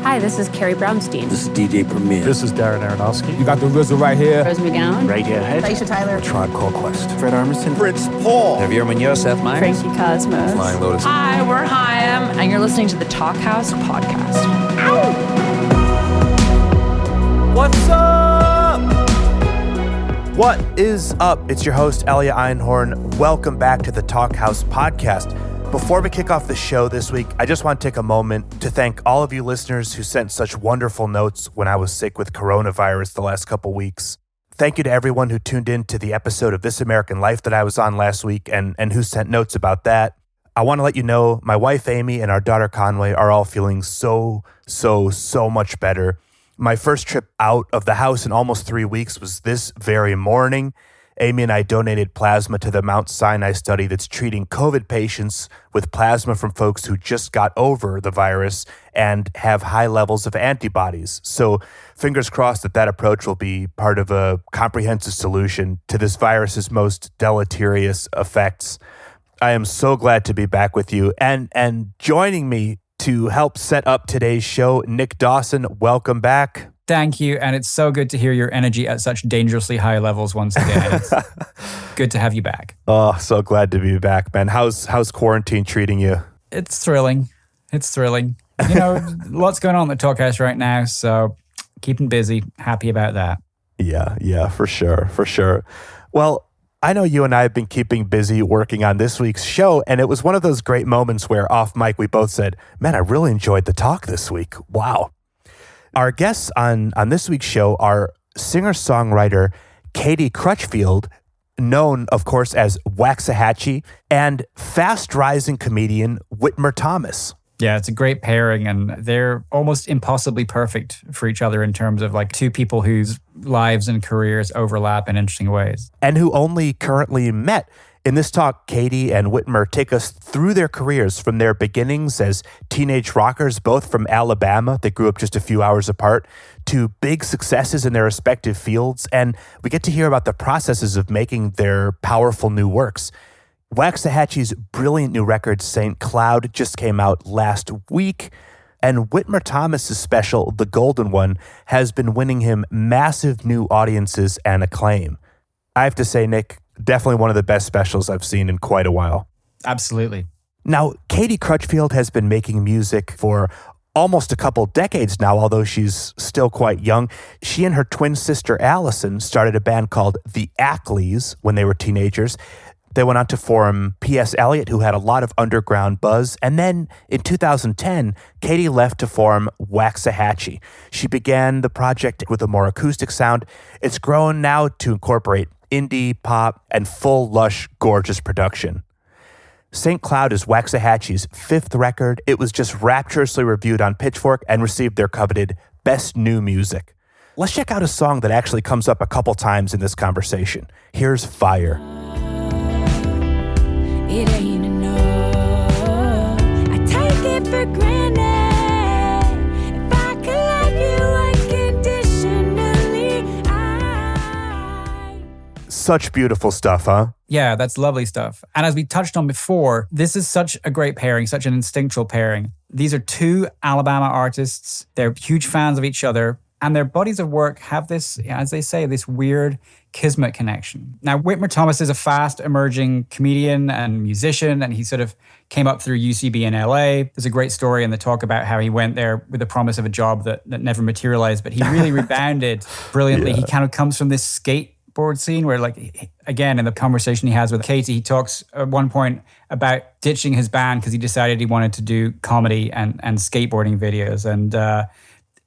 Hi, this is Carrie Brownstein. This is DJ Premier. This is Darren Aronofsky. You got the RZA right here. Rose McGowan. Radiohead. Aisha Tyler. Tribe Called Quest. Fred Armisen. Prince Paul. Javier Munoz. Seth Meyers. Frankie Cosmos. Flying Lotus. Hi, we're Chaim, and you're listening to the Talk House podcast. What's up? What is up? It's your host, Elia Einhorn. Welcome back to the Talk House podcast. Before we kick off the show this week, I just want to take a moment to thank all of you listeners who sent such wonderful notes when I was sick with coronavirus the last couple weeks. Thank you to everyone who tuned in to the episode of This American Life that I was on last week and who sent notes about that. I want to let you know my wife Amy and our daughter Conway are all feeling so much better. My first trip out of the house in almost 3 weeks was this very morning. Amy and I donated plasma to the Mount Sinai study that's treating COVID patients with plasma from folks who just got over the virus and have high levels of antibodies. So fingers crossed that approach will be part of a comprehensive solution to this virus's most deleterious effects. I am so glad to be back with you. And joining me to help set up today's show, Nick Dawson, welcome back. Thank you, and it's so good to hear your energy at such dangerously high levels once again. It's good to have you back. Oh, so glad to be back, man. How's quarantine treating you? It's thrilling. You know, lots going on at the Talk House right now, so keeping busy. Happy about that. Yeah, for sure. Well, I know you and I have been keeping busy working on this week's show, and it was one of those great moments where off mic we both said, man, I really enjoyed the talk this week. Wow. Our guests on this week's show are singer-songwriter Katie Crutchfield, known, of course, as Waxahatchee, and fast-rising comedian Whitmer Thomas. Yeah, it's a great pairing, and they're almost impossibly perfect for each other in terms of like two people whose lives and careers overlap in interesting ways. And who only currently met. In this talk, Katie and Whitmer take us through their careers from their beginnings as teenage rockers, both from Alabama, they grew up just a few hours apart, to big successes in their respective fields. And we get to hear about the processes of making their powerful new works. Waxahatchee's brilliant new record, St. Cloud, just came out last week. And Whitmer Thomas's special, The Golden One, has been winning him massive new audiences and acclaim. I have to say, Nick, definitely one of the best specials I've seen in quite a while. Absolutely. Now, Katie Crutchfield has been making music for almost a couple decades now, although she's still quite young. She and her twin sister Allison started a band called The Ackleys when they were teenagers. They went on to form P.S. Eliot, who had a lot of underground buzz. And then in 2010, Katie left to form Waxahatchee. She began the project with a more acoustic sound. It's grown now to incorporate indie, pop, and full, lush, gorgeous production. St. Cloud is Waxahatchee's fifth record. It was just rapturously reviewed on Pitchfork and received their coveted Best New Music. Let's check out a song that actually comes up a couple times in this conversation. Here's Fire. It ain't enough. I take it for granted. If I could love you unconditionally, Such beautiful stuff, huh? Yeah, that's lovely stuff. And as we touched on before, this is such a great pairing, such an instinctual pairing. These are two Alabama artists. They're huge fans of each other. And their bodies of work have this, as they say, this weird kismet connection. Now, Whitmer Thomas is a fast emerging comedian and musician, and he sort of came up through UCB in LA. There's a great story in the talk about how he went there with the promise of a job that never materialized, but he really rebounded brilliantly. Yeah. He kind of comes from this skateboard scene where, like, again, in the conversation he has with Katie, he talks at one point about ditching his band because he decided he wanted to do comedy and skateboarding videos. And,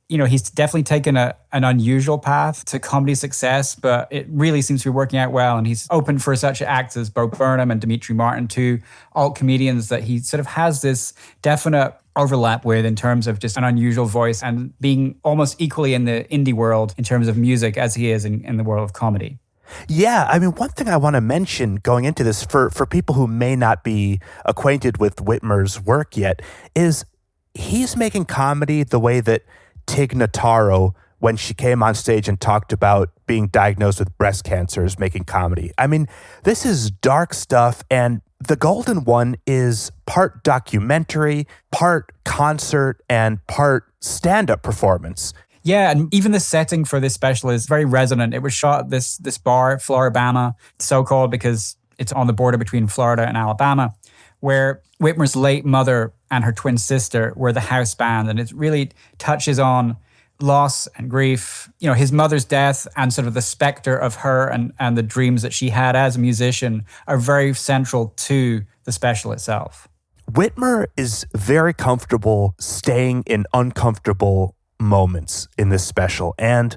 you know, he's definitely taken an unusual path to comedy success, but it really seems to be working out well. And he's open for such acts as Bo Burnham and Dimitri Martin, two alt comedians that he sort of has this definite overlap with in terms of just an unusual voice and being almost equally in the indie world in terms of music as he is in the world of comedy. Yeah, I mean, one thing I want to mention going into this for people who may not be acquainted with Whitmer's work yet is he's making comedy the way that Tig Notaro when she came on stage and talked about being diagnosed with breast cancer is making comedy. I mean, this is dark stuff, and The Golden One is part documentary, part concert, and part stand-up performance. Yeah, and even the setting for this special is very resonant. It was shot at this bar, Floribama, so-called because it's on the border between Florida and Alabama, where Whitmer's late mother and her twin sister were the house band. And it really touches on loss and grief, his mother's death and sort of the specter of her and the dreams that she had as a musician are very central to the special itself. Whitmer is very comfortable staying in uncomfortable moments in this special, and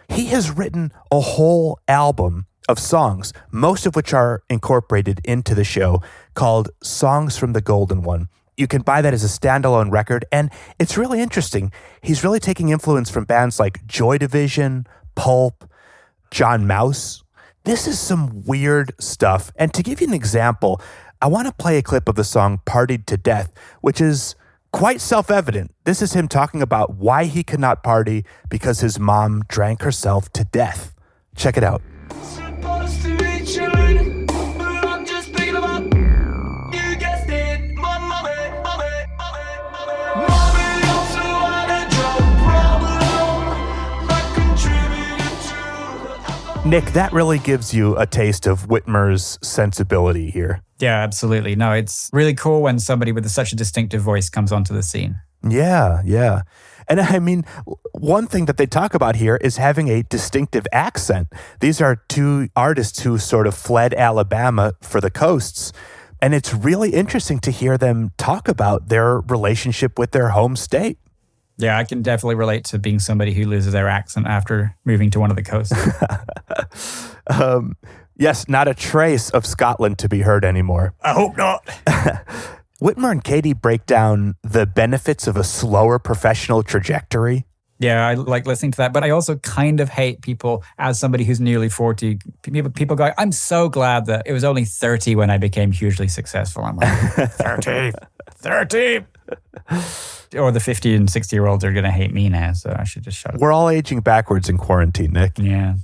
he has written a whole album of songs, most of which are incorporated into the show, called Songs from the Golden One. You can buy that as a standalone record, and it's really interesting. He's really taking influence from bands like Joy Division, Pulp, John Mouse. This is some weird stuff. And to give you an example, I want to play a clip of the song Partied to Death, which is quite self-evident. This is him talking about why he could not party because his mom drank herself to death. Check it out. Supposed to be chilling, but I'm just thinking about you guessed it, my mommy. Mommy also had a drug problem that contributed to. Nick, that really gives you a taste of Whitmer's sensibility here. Yeah, absolutely. No, it's really cool when somebody with such a distinctive voice comes onto the scene. Yeah. And I mean, one thing that they talk about here is having a distinctive accent. These are two artists who sort of fled Alabama for the coasts. And it's really interesting to hear them talk about their relationship with their home state. Yeah, I can definitely relate to being somebody who loses their accent after moving to one of the coasts. Yes, not a trace of Scotland to be heard anymore. I hope not. Whitmer and Katie break down the benefits of a slower professional trajectory. Yeah, I like listening to that, but I also kind of hate people, as somebody who's nearly 40, people go, I'm so glad that it was only 30 when I became hugely successful. I'm like, 30. Or the 50 and 60-year-olds are going to hate me now, so I should just shut up. We're all aging backwards in quarantine, Nick. Yeah.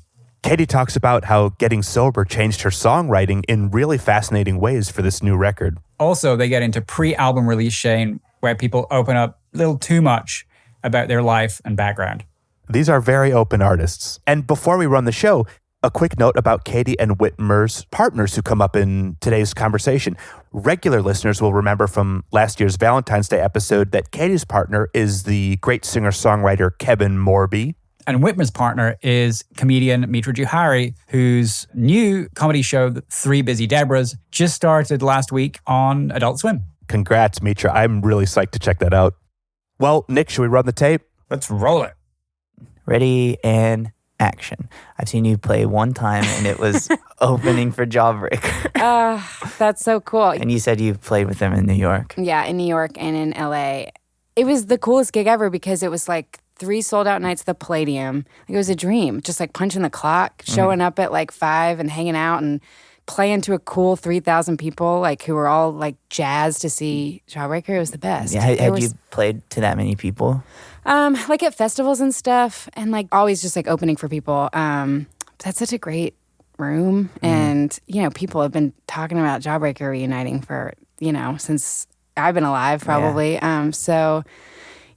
Katie talks about how getting sober changed her songwriting in really fascinating ways for this new record. Also, they get into pre-album release shame, where people open up a little too much about their life and background. These are very open artists. And before we run the show, a quick note about Katie and Whitmer's partners who come up in today's conversation. Regular listeners will remember from last year's Valentine's Day episode that Katie's partner is the great singer-songwriter Kevin Morby. And Whitmer's partner is comedian Mitra Juhari, whose new comedy show, Three Busy Debras, just started last week on Adult Swim. Congrats, Mitra. I'm really psyched to check that out. Well, Nick, should we run the tape? Let's roll it. Ready and action. I've seen you play one time, and it was opening for Jawbreaker. That's so cool. And you said you played with them in New York. Yeah, in New York and in LA. It was the coolest gig ever because it was like 3 sold-out nights at the Palladium. Like, it was a dream, just like punching the clock, showing up at like 5 and hanging out and playing to a cool 3,000 people, like who were all like jazzed to see Jawbreaker. It was the best. Yeah, had you played to that many people? Like at festivals and stuff, and like always just like opening for people. That's such a great room, and people have been talking about Jawbreaker reuniting for since I've been alive, probably. Yeah. So.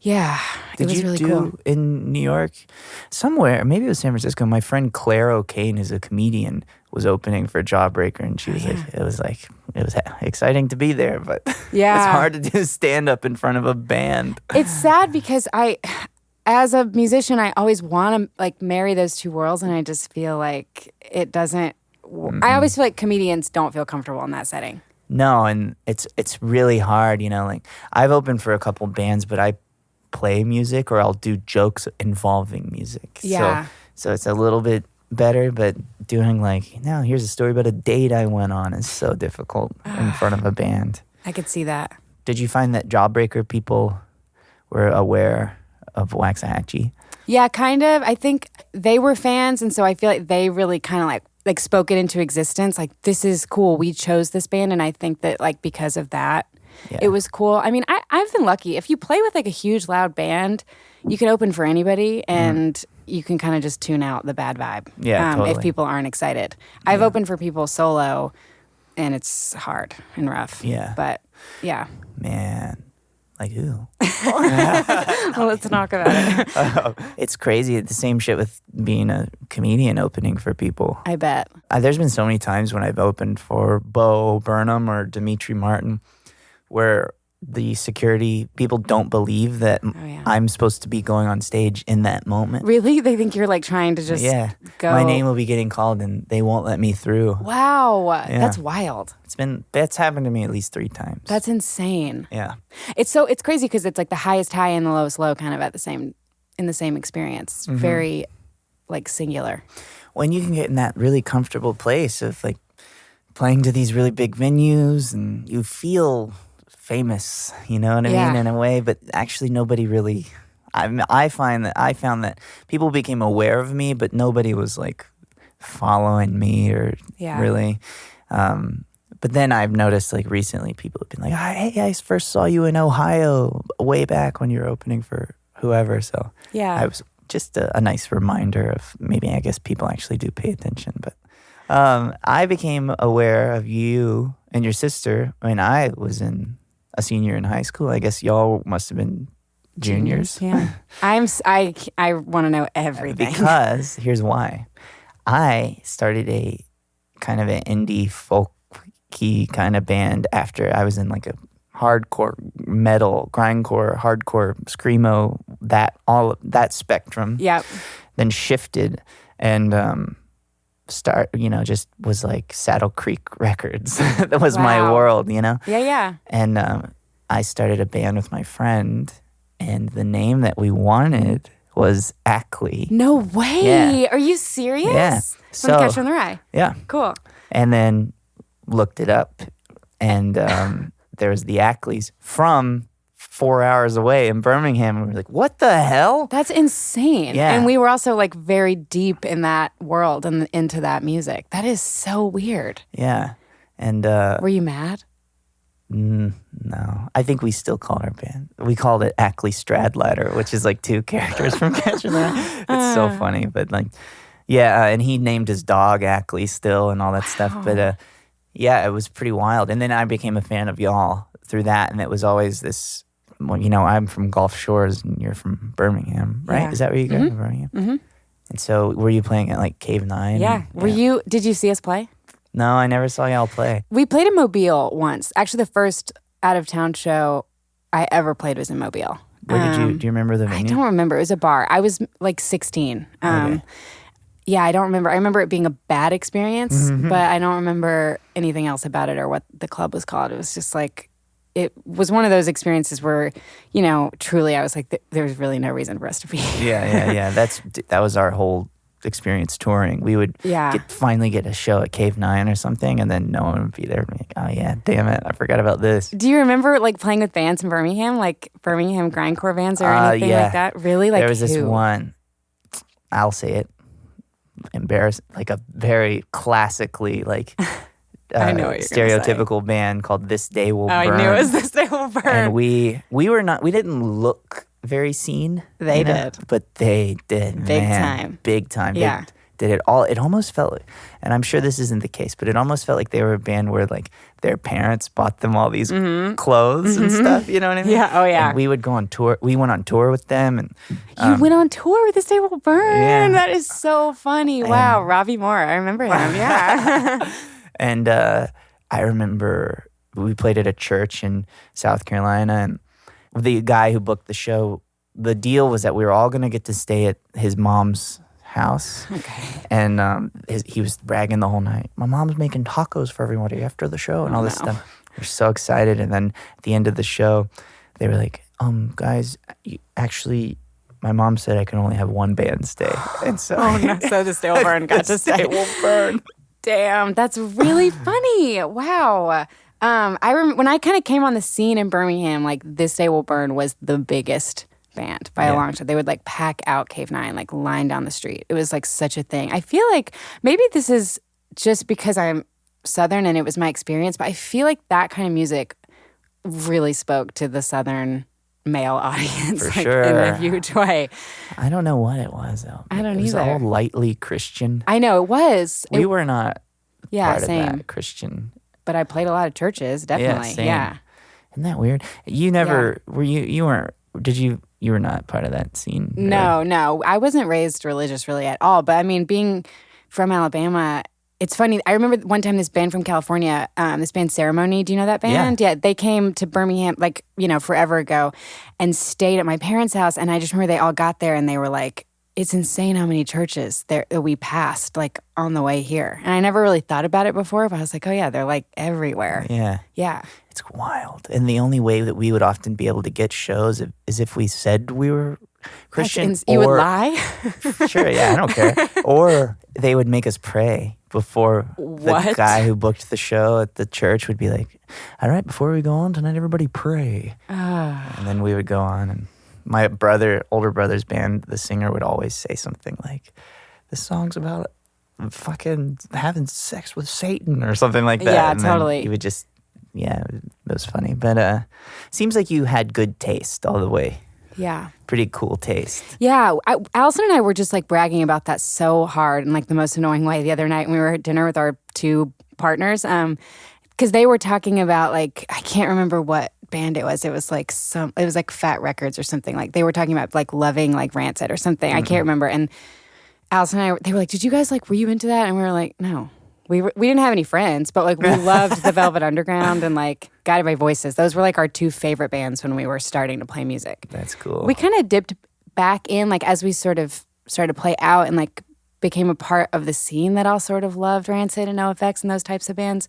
Yeah, it was really cool. Did you do in New York? Somewhere, maybe it was San Francisco, my friend Claire O'Kane, who's a comedian, was opening for Jawbreaker, and she was it was exciting to be there, but yeah. It's hard to do stand-up in front of a band. It's sad because as a musician, I always want to like marry those two worlds, and I just feel like it doesn't. I always feel like comedians don't feel comfortable in that setting. No, and it's really hard, like I've opened for a couple bands, but I play music or I'll do jokes involving music. Yeah. So it's a little bit better, but doing here's a story about a date I went on is so difficult in front of a band. I could see that. Did you find that Jawbreaker people were aware of Waxahatchee? Yeah, kind of. I think they were fans, and so I feel like they really kind of like spoke it into existence. Like, this is cool. We chose this band, and I think that like because of that, Yeah. It was cool. I mean, I've been lucky. If you play with like a huge loud band, you can open for anybody and you can kind of just tune out the bad vibe. Yeah, totally. If people aren't excited. I've opened for people solo and it's hard and rough. Yeah. But yeah. Man, like who? Well, let's talk about it. It's crazy. The same shit with being a comedian opening for people. I bet. There's been so many times when I've opened for Bo Burnham or Dimitri Martin where the security people don't believe that I'm supposed to be going on stage in that moment. Really? They think you're like trying to just go. My name will be getting called and they won't let me through. Wow. Yeah. That's wild. That's happened to me at least 3 times. That's insane. Yeah. It's crazy because it's like the highest high and the lowest low kind of in the same experience. It's very like singular. When you can get in that really comfortable place of like playing to these really big venues and you feel famous, you know what I mean, in a way, but actually nobody really. I found that people became aware of me, but nobody was like following me or really. But then I've noticed like recently people have been like, "Hey, I first saw you in Ohio way back when you were opening for whoever." So I was just a nice reminder of maybe I guess people actually do pay attention. But I became aware of you and your sister when I was a senior in high school. I guess y'all must have been juniors. Yeah. I want to know everything. Because here's why. I started a kind of an indie folky kind of band after I was in like a hardcore metal, grindcore, hardcore, screamo, all of that spectrum. Yep. Then shifted and just was like Saddle Creek Records. That was my world, you know? Yeah. And I started a band with my friend, and the name that we wanted was Ackley. No way. Yeah. Are you serious? Yeah. From Catch on the Rye. Yeah. Cool. And then looked it up, and there was the Ackleys from 4 hours away in Birmingham. And we were like, what the hell? That's insane. Yeah. And we were also like very deep in that world and into that music. That is so weird. Yeah. And were you mad? No. I think we still called our band. We called it Ackley Stradlater, which is like 2 characters from Catch on the Rye. It's so funny. But like, and he named his dog Ackley still and all that stuff. But it was pretty wild. And then I became a fan of y'all through that. And it was always this, I'm from Gulf Shores and you're from Birmingham, right? Yeah. Is that where you go? Birmingham? Mm-hmm. And so were you playing at like Cave 9? Yeah. Did you see us play? No, I never saw y'all play. We played in Mobile once. Actually, the first out-of-town show I ever played was in Mobile. Where do you remember the venue? I don't remember. It was a bar. I was like 16. Okay. Yeah, I don't remember. I remember it being a bad experience, but I don't remember anything else about it or what the club was called. It was just like, it was one of those experiences where, truly I was like, there's really no reason for us to be here. Yeah. That was our whole experience touring. We would finally get a show at Cave 9 or something, and then no one would be there. Like, oh yeah, damn it, I forgot about this. Do you remember like playing with bands in Birmingham, like Birmingham grindcore bands or anything like that? Really? Like there was this one, I'll say it, embarrassed, like a very classically like I know what you're stereotypical band called This Day Will Burn. I knew it was This Day Will Burn. And we didn't look very seen. They did. But they did. Big time. Yeah. They did it all. It almost felt like, and I'm sure this isn't the case, but it almost felt like they were a band where like their parents bought them all these clothes and stuff. You know what I mean? Yeah. Oh yeah. And we would go on tour. We went on tour with them, and you went on tour with This Day Will Burn. Yeah. That is so funny. Wow, Robbie Moore. I remember him. Yeah. And I remember we played at a church in South Carolina, and the guy who booked the show, the deal was that we were all going to get to stay at his mom's house. Okay. And he was bragging the whole night. My mom's making tacos for everybody after the show and all this stuff. We're so excited. And then at the end of the show, they were like, guys, actually, my mom said I can only have one band stay. And so, so This Day Will Burn got to stay. It will burn. Damn, that's really funny. Wow. I remember when I kind of came on the scene in Birmingham, like This Day Will Burn was the biggest band by a long shot. They would like pack out Cave 9, like line down the street. It was like such a thing. I feel like maybe this is just because I'm Southern and it was my experience, but I feel like that kind of music really spoke to the Southern male audience For like, sure. in a huge way. I don't know what it was though. I don't It was either. all lightly Christian. I know it was. We were not Yeah, part same. of that Christian. But I played a lot of churches, definitely. same. Yeah. Isn't that weird? You never were you weren't did you were not part of that scene? No. I wasn't raised religious really at all. But I mean, being from Alabama, it's funny. I remember one time this band from California, this band Ceremony. Do you know that band? Yeah. They came to Birmingham, like, forever ago and stayed at my parents' house. And I just remember they all got there and they were like, it's insane how many churches that we passed, like, on the way here. And I never really thought about it before, but I was like, oh, yeah, they're, like, everywhere. Yeah. Yeah. It's wild. And the only way that we would often be able to get shows is if we said we were Christian. You would lie? Sure, yeah, I don't care. Or they would make us pray before the What? guy who booked the show at the church would be like, all right, before we go on tonight, everybody pray. And then we would go on, and my older brother's band, the singer, would always say something like, this song's about fucking having sex with Satan or something like that. Yeah, and then totally. he would just, it was funny. But seems like you had good taste all the way. Yeah. Pretty cool taste. Yeah, Allison and I were just like bragging about that so hard in like the most annoying way the other night when we were at dinner with our two partners. Because they were talking about like, I can't remember what band it was. It was like Fat Records or something. Like they were talking about like loving like Rancid or something. I can't remember. And Allison and I, they were like, did you guys like, were you into that? And we were like, no. We didn't have any friends, but like we loved the Velvet Underground and like Guided by Voices. Those were like our two favorite bands when we were starting to play music. That's cool. We kind of dipped back in like as we sort of started to play out and like became a part of the scene that all sort of loved Rancid and NoFX and those types of bands.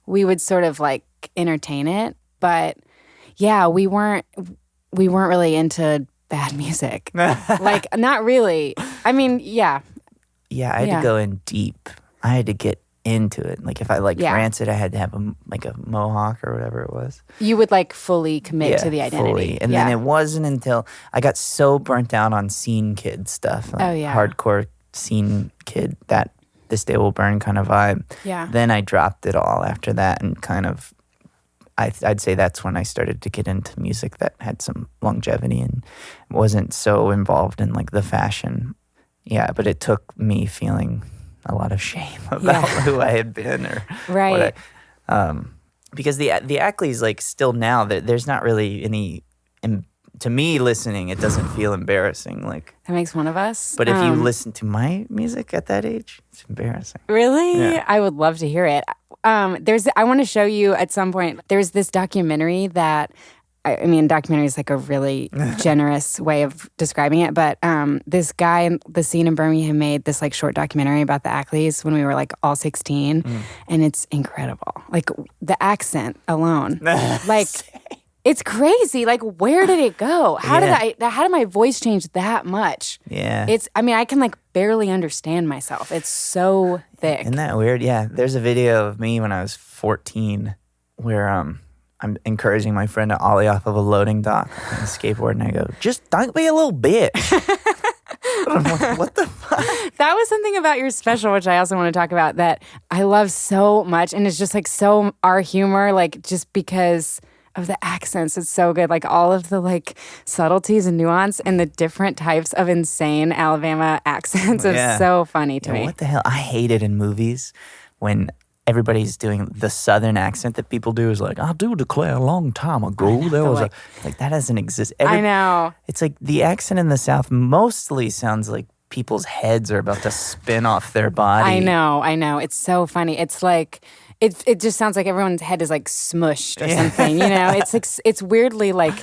We would sort of like entertain it, but yeah, we weren't really into bad music. Like not really. I mean, yeah. Yeah, I had to go in deep. I had to get into it. Like if I liked Rancid, I had to have a mohawk or whatever it was. You would like fully commit to the identity. Fully. And then it wasn't until I got so burnt out on scene kid stuff, like hardcore scene kid, that This Day Will Burn kind of vibe. Yeah. Then I dropped it all after that and kind of, I'd say that's when I started to get into music that had some longevity and wasn't so involved in like the fashion. Yeah, but it took me feeling a lot of shame about who I had been or right. Because the Ackley's like still now that there's not really any to me listening, it doesn't feel embarrassing. Like that makes one of us. But if you listen to my music at that age, it's embarrassing. Really? Yeah. I would love to hear it. I want to show you at some point. There's this documentary that. I mean, documentary is like a really generous way of describing it, but this guy in the scene in Birmingham made this like short documentary about the Ackleys when we were like all 16, and it's incredible. Like the accent alone, like it's crazy. Like where did it go? How did my voice change that much? Yeah, I mean, I can like barely understand myself. It's so thick. Isn't that weird? Yeah, there's a video of me when I was 14 where I'm encouraging my friend to ollie off of a loading dock on a skateboard, and I go, just don't be a little bitch. I'm like, what the fuck? That was something about your special, which I also want to talk about, that I love so much. And it's just like so our humor, like just because of the accents, it's so good. Like all of the like subtleties and nuance and the different types of insane Alabama accents is so funny to me. What the hell? I hate it in movies when everybody's doing the Southern accent that people do is like, I do declare a long time ago there was like that doesn't exist. I know. It's like the accent in the South mostly sounds like people's heads are about to spin off their body. I know. It's so funny. It's like it just sounds like everyone's head is like smushed or something. You know, it's like it's weirdly like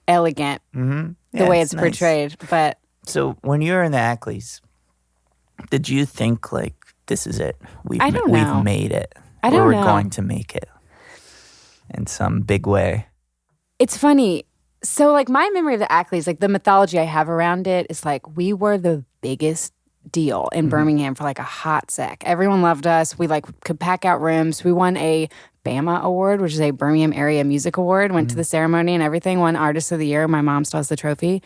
elegant the way it's portrayed. But so when you were in the Ackleys, did you think like, this is it? We've made it. I don't know. We're going to make it in some big way. It's funny. So, like, my memory of the Ackleys, like, the mythology I have around it is, like, we were the biggest deal in Birmingham for, like, a hot sec. Everyone loved us. We, like, could pack out rooms. We won a BAMA award, which is a Birmingham Area Music Award. Went to the ceremony and everything. Won Artist of the Year. My mom still has the trophy.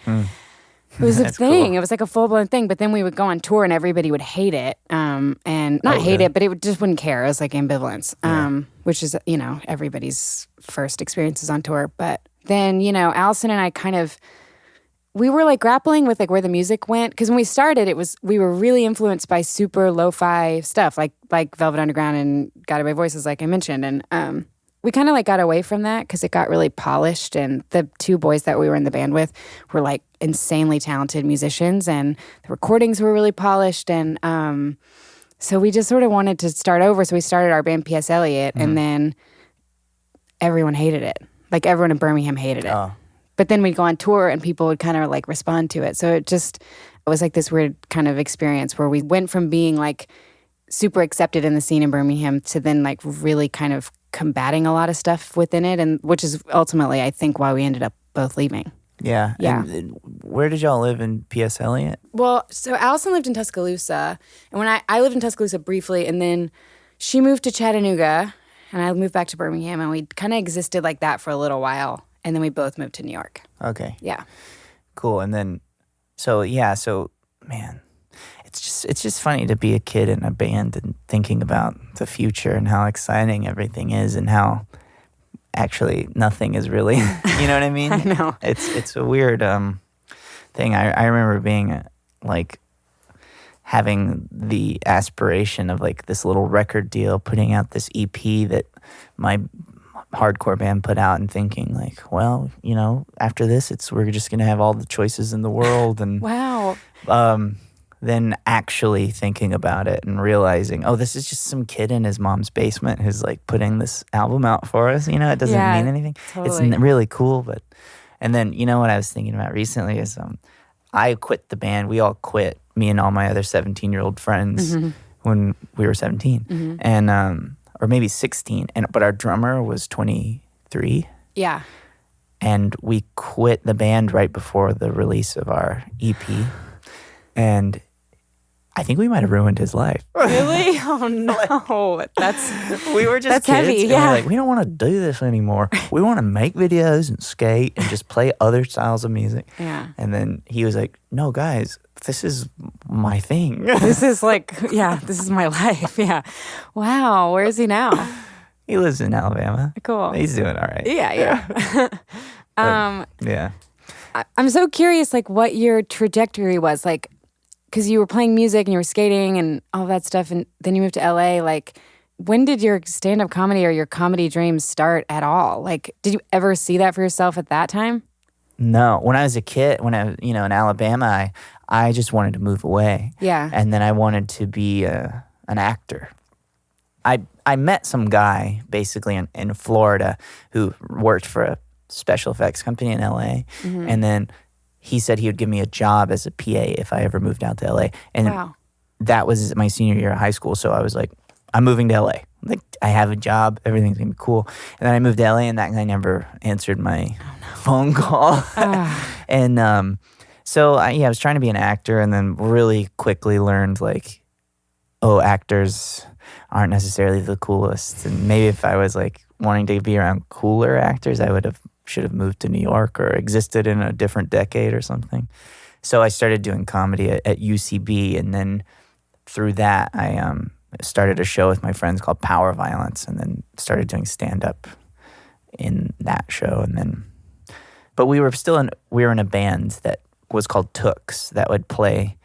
It was a That's thing. cool. It was like a full-blown thing. But then we would go on tour and everybody would hate it. And not hate it, but it just wouldn't care. It was like ambivalence, which is, everybody's first experiences on tour. But then, Allison and I we were like grappling with like where the music went. Because when we started, we were really influenced by super lo-fi stuff like Velvet Underground and Guided by Voices, like I mentioned. And we kind of like got away from that because it got really polished. And the two boys that we were in the band with were like insanely talented musicians, and the recordings were really polished. And so we just sort of wanted to start over. So we started our band P.S. Eliot, and then everyone hated it. Like everyone in Birmingham hated it. Oh. But then we'd go on tour and people would kind of like respond to it. So it was like this weird kind of experience where we went from being like super accepted in the scene in Birmingham to then like really kind of combating a lot of stuff within it, and which is ultimately, I think, why we ended up both leaving. Yeah. Yeah. And where did y'all live in P.S. Eliot? Well, so Allison lived in Tuscaloosa, and when I lived in Tuscaloosa briefly, and then she moved to Chattanooga, and I moved back to Birmingham, and we kind of existed like that for a little while, and then we both moved to New York. Okay. Yeah. Cool. And then, so man, it's just funny to be a kid in a band and thinking about the future and how exciting everything is and how actually nothing is really, you know what I mean? I know. It's a weird thing. I remember being like having the aspiration of like this little record deal, putting out this EP that my hardcore band put out, and thinking like, well, after this, we're just gonna have all the choices in the world, and Wow. then actually thinking about it and realizing, oh, this is just some kid in his mom's basement who's like putting this album out for us. It doesn't mean anything. Totally. It's really cool, and then what I was thinking about recently is I quit the band. We all quit, me and all my other 17-year-old friends when we were 17, and or maybe 16, but our drummer was 23. Yeah. And we quit the band right before the release of our EP. And I think we might have ruined his life. Really? Oh no. We were just That's kids. heavy, And yeah. we're like, we don't want to do this anymore. We want to make videos and skate and just play other styles of music. Yeah. And then he was like, no, guys, this is my thing. This is like, this is my life. Yeah. Wow. Where is he now? He lives in Alabama. Cool. He's doing all right. Yeah. Yeah. I'm so curious, like, what your trajectory was, like, because you were playing music and you were skating and all that stuff, and then you moved to LA. Like, when did your stand-up comedy or your comedy dreams start at all? Like, did you ever see that for yourself at that time? No. When I was a kid, when I was, in Alabama, I just wanted to move away. Yeah. And then I wanted to be an actor. I met some guy basically in Florida who worked for a special effects company in LA. And then he said he would give me a job as a PA if I ever moved out to LA. And that was my senior year of high school. So I was like, I'm moving to LA. Like, I have a job. Everything's going to be cool. And then I moved to LA, and that guy never answered my phone call. And so I was trying to be an actor, and then really quickly learned like, oh, actors aren't necessarily the coolest. And maybe if I was like wanting to be around cooler actors, I should have moved to New York or existed in a different decade or something. So I started doing comedy at UCB, and then through that I started a show with my friends called Power Violence, and then started doing stand-up in that show. And then, but we were in a band that was called Tooks that would play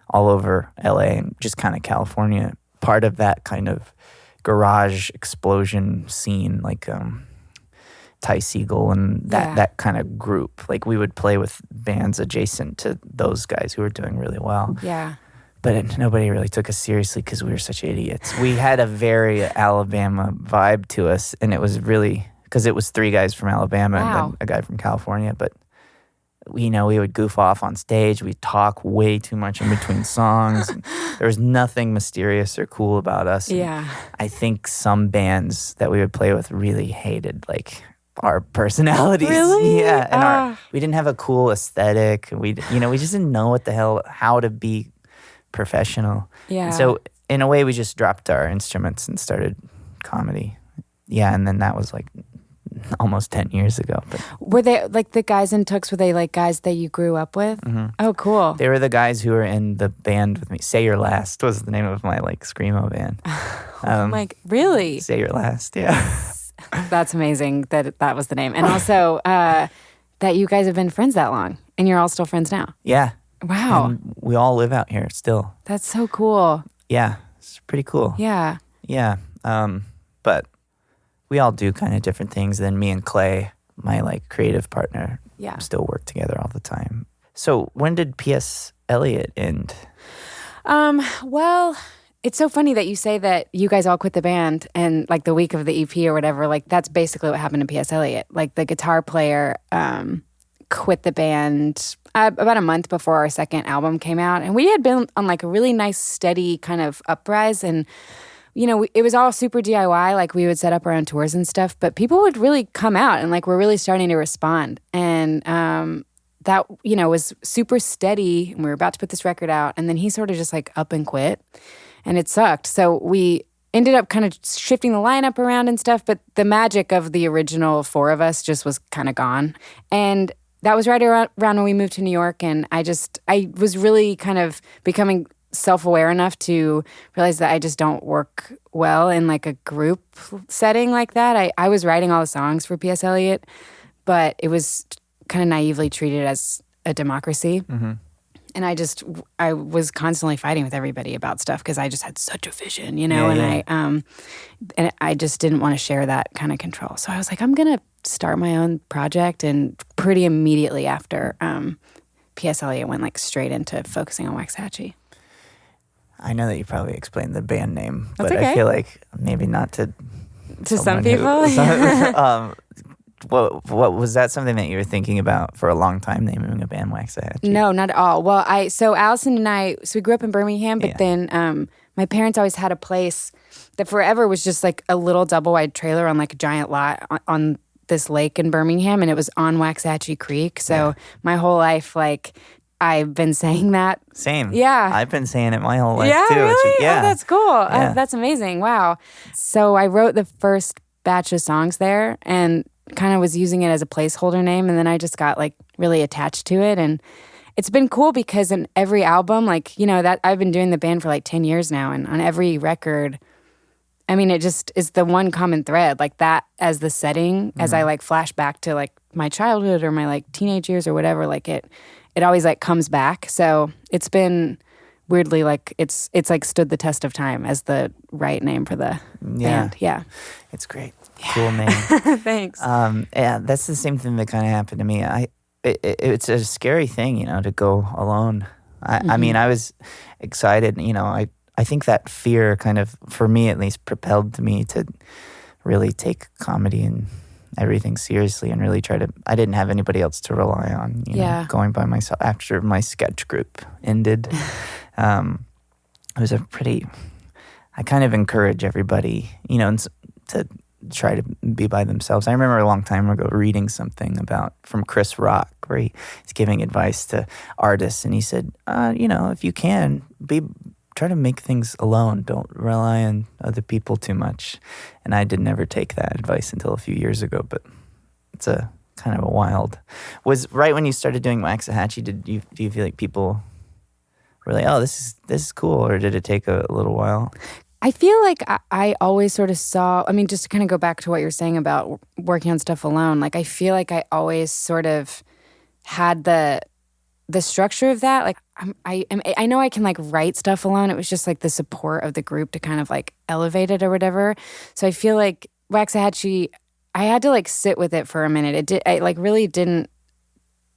all over LA and just kind of California, part of that kind of garage explosion scene, like Ty Segall and that kind of group. Like, we would play with bands adjacent to those guys who were doing really well. Yeah. But nobody really took us seriously because we were such idiots. We had a very Alabama vibe to us, and it was really, because it was 3 guys from Alabama and then a guy from California. But, we would goof off on stage. We'd talk way too much in between songs. And there was nothing mysterious or cool about us. And I think some bands that we would play with really hated, like, our personalities. Really? Yeah. And we didn't have a cool aesthetic. We just didn't know how to be professional. Yeah. And so in a way, we just dropped our instruments and started comedy. Yeah, and then that was like almost 10 years ago. But Were they like the guys in Tux? Were they like guys that you grew up with? Oh, cool. they were the guys who were in the band with me. Say Your Last was the name of my like screamo band. Like, really? Say Your Last, yeah. That's amazing that was the name. And also that you guys have been friends that long and you're all still friends now. Yeah. Wow. And we all live out here still. That's so cool. Yeah. It's pretty cool. Yeah. Yeah. But we all do kind of different things. Then me and Clay, my like creative partner, still work together all the time. So when did P.S. Eliot end? Well, it's so funny that you say that you guys all quit the band and like the week of the EP or whatever, like that's basically what happened to P.S. Eliot. Like the guitar player quit the band about a month before our second album came out. And we had been on like a really nice, steady kind of uprise. And, you know, it was all super DIY. Like we would set up our own tours and stuff, but people would really come out and like we're really starting to respond. And that, you know, was super steady. And we were about to put this record out. And then he sort of just like up and quit. And it sucked. So we ended up kind of shifting the lineup around and stuff. But the magic of the original four of us just was kind of gone. And that was right around when we moved to New York. And I was really kind of becoming self-aware enough to realize that I just don't work well in like a group setting like that. I was writing all the songs for P.S. Eliot, but it was kind of naively treated as a democracy. Mm-hmm. And I was constantly fighting with everybody about stuff because I just had such a vision, you know, and I just didn't want to share that kind of control. So I was like, I'm going to start my own project. And pretty immediately after P.S. Eliot went like straight into focusing on Waxahatchee. I know that you probably explained the band name, That's but okay. I feel like maybe not to some people. What was that something that you were thinking about for a long time, naming a band Waxahatchee? No, not at all. Well, so Allison and we grew up in Birmingham, but then my parents always had a place that forever was just like a little double-wide trailer on like a giant lot on this lake in Birmingham, and it was on Waxahatchee Creek. So my whole life, like, I've been saying that. Same. Yeah. I've been saying it my whole life yeah, too. Really? Yeah. Oh, that's cool. Yeah. That's amazing. Wow. So I wrote the first batch of songs there and kind of was using it as a placeholder name, and then I just got like really attached to it. And it's been cool because in every album, like, you know, that I've been doing the band for like 10 years now, and on every record, I mean, it just is the one common thread, like that as the setting, as I like flash back to like my childhood or my like teenage years or whatever, like it always like comes back. So it's been weirdly like it's like stood the test of time as the right name for the band. Yeah. It's great. Cool name. Thanks. Yeah, that's the same thing that kind of happened to me. It's a scary thing, you know, to go alone. I mean, I was excited, you know, I think that fear kind of, for me at least, propelled me to really take comedy and everything seriously and really I didn't have anybody else to rely on, you know, going by myself after my sketch group ended. It was I kind of encourage everybody, you know, to try to be by themselves. I remember a long time ago reading something from Chris Rock where he's giving advice to artists, and he said, you know, if you can, try to make things alone. Don't rely on other people too much. And I didn't ever take that advice until a few years ago, but it's a kind of a wild. Was right when you started doing Waxahatchee, do you feel like people were like, oh, this is cool, or did it take a little while? I feel like I always sort of saw, I mean, just to kind of go back to what you're saying about working on stuff alone, like I feel like I always sort of had the structure of that. Like I know I can like write stuff alone. It was just like the support of the group to kind of like elevate it or whatever. So I feel like Waxahatchee, I had to like sit with it for a minute. I like really didn't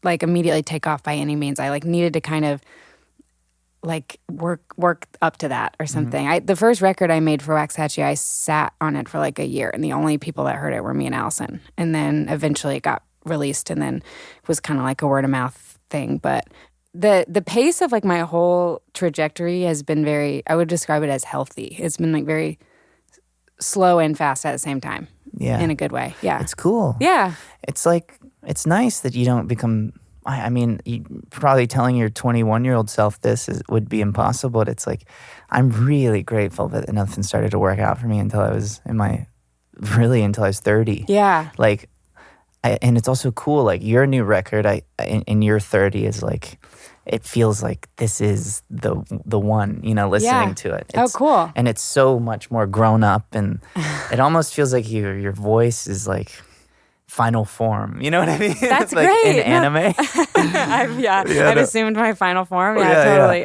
like immediately take off by any means. I like needed to kind of like work up to that or something. Mm-hmm. The first record I made for Waxahatchee, I sat on it for like a year, and the only people that heard it were me and Allison. And then eventually it got released, and then it was kind of like a word of mouth thing. But the pace of like my whole trajectory has been I would describe it as healthy. It's been like very slow and fast at the same time. Yeah. In a good way. Yeah. It's cool. Yeah. It's like, it's nice that you don't become, I mean, probably telling your 21-year-old self this would be impossible, but it's like, I'm really grateful that nothing started to work out for me until I was until I was 30. Yeah. Like, and it's also cool. Like your new record, in your 30 is like, it feels like this is the one, listening to it. Oh, cool. And it's so much more grown up, and it almost feels like your voice is like final form. You know what I mean? That's like great. in anime. I've assumed my final form. Totally.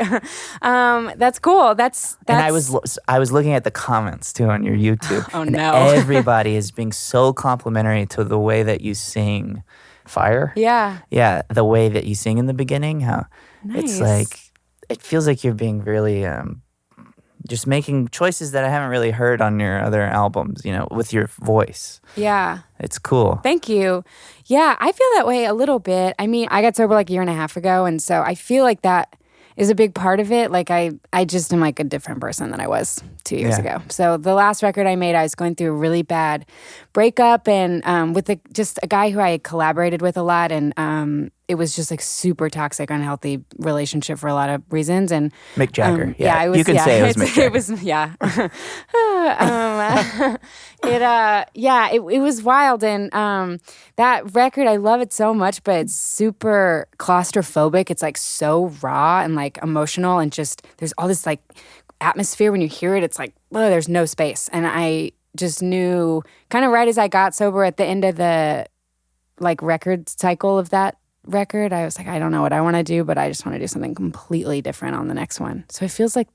That's cool. That's. And I was looking at the comments too on your YouTube. Oh and no! Everybody is being so complimentary to the way that you sing Fire. Yeah. Yeah, the way that you sing in the beginning. How it's like it feels like you're being really just making choices that I haven't really heard on your other albums, with your voice. Yeah. It's cool. Thank you. Yeah, I feel that way a little bit. I mean, I got sober like a year and a half ago, and so I feel like that is a big part of it. Like I just am like a different person than I was 2 years ago. So the last record I made, I was going through a really bad breakup, and with just a guy who I had collaborated with a lot, and it was just like super toxic, unhealthy relationship for a lot of reasons. And Mick Jagger. It was, you can say it was Mick Jagger. It was, it was wild. And that record, I love it so much, but it's super claustrophobic. It's like so raw and like emotional, and just there's all this like atmosphere when you hear it. It's like, oh, there's no space. And I just knew kind of right as I got sober at the end of the like record cycle of that record, I was like, I don't know what I want to do, but I just want to do something completely different on the next one. So it feels like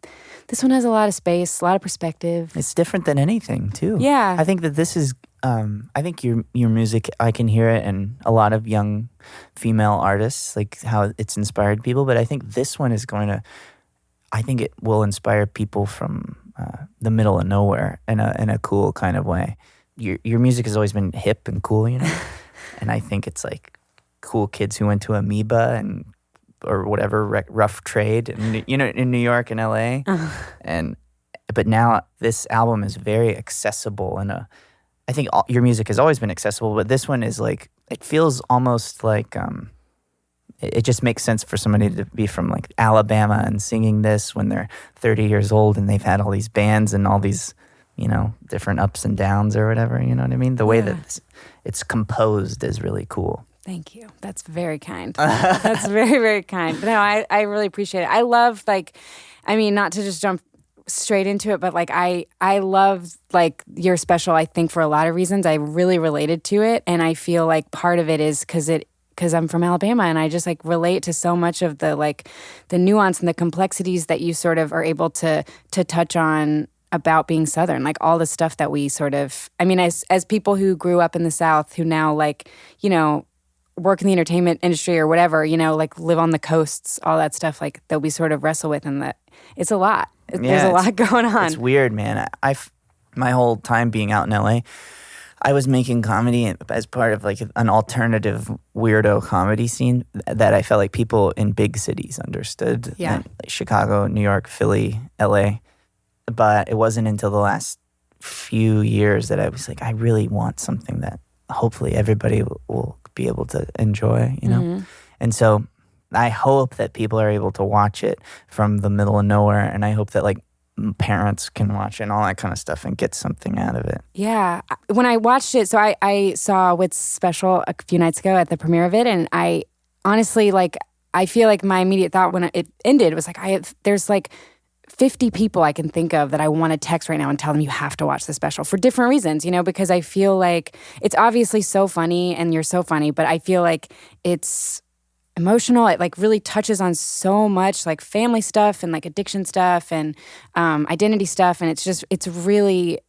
this one has a lot of space, a lot of perspective. It's different than anything too. Yeah. I think that this is I think your music, I can hear it in a lot of young female artists, like how it's inspired people, but I think this one is I think it will inspire people from the middle of nowhere in a cool kind of way. Your music has always been hip and cool, and I think it's like cool kids who went to Amoeba or whatever rough trade, in New York and LA, but now this album is very accessible, and I think your music has always been accessible, but this one is like, it feels almost like it just makes sense for somebody to be from like Alabama and singing this when they're 30 years old and they've had all these bands and all these different ups and downs or whatever. You know what I mean? The way that it's composed is really cool. Thank you. That's very kind. That's very, very kind. But no, I really appreciate it. I love not to just jump straight into it, but like I love like your special, I think for a lot of reasons. I really related to it, and I feel like part of it is because I'm from Alabama, and I just like relate to so much of the nuance and the complexities that you sort of are able to touch on about being Southern, like all the stuff that we sort of, as people who grew up in the South, who now work in the entertainment industry or whatever, like live on the coasts, all that stuff, like that we sort of wrestle with, and that it's a lot. There's a lot going on. It's weird, man. My whole time being out in LA, I was making comedy as part of like an alternative weirdo comedy scene that I felt like people in big cities understood. Yeah. Like Chicago, New York, Philly, LA. But it wasn't until the last few years that I was like, I really want something that hopefully everybody will be able to enjoy, Mm-hmm. And so I hope that people are able to watch it from the middle of nowhere, and I hope that like parents can watch it and all that kind of stuff and get something out of it. Yeah. When I watched it, so I saw Whit's special a few nights ago at the premiere of it, and I honestly, I feel like my immediate thought when it ended was like, there's like 50 people I can think of that I want to text right now and tell them you have to watch the special for different reasons, because I feel like it's obviously so funny and you're so funny, but I feel like it's emotional. It like really touches on so much like family stuff and like addiction stuff and identity stuff. And it's really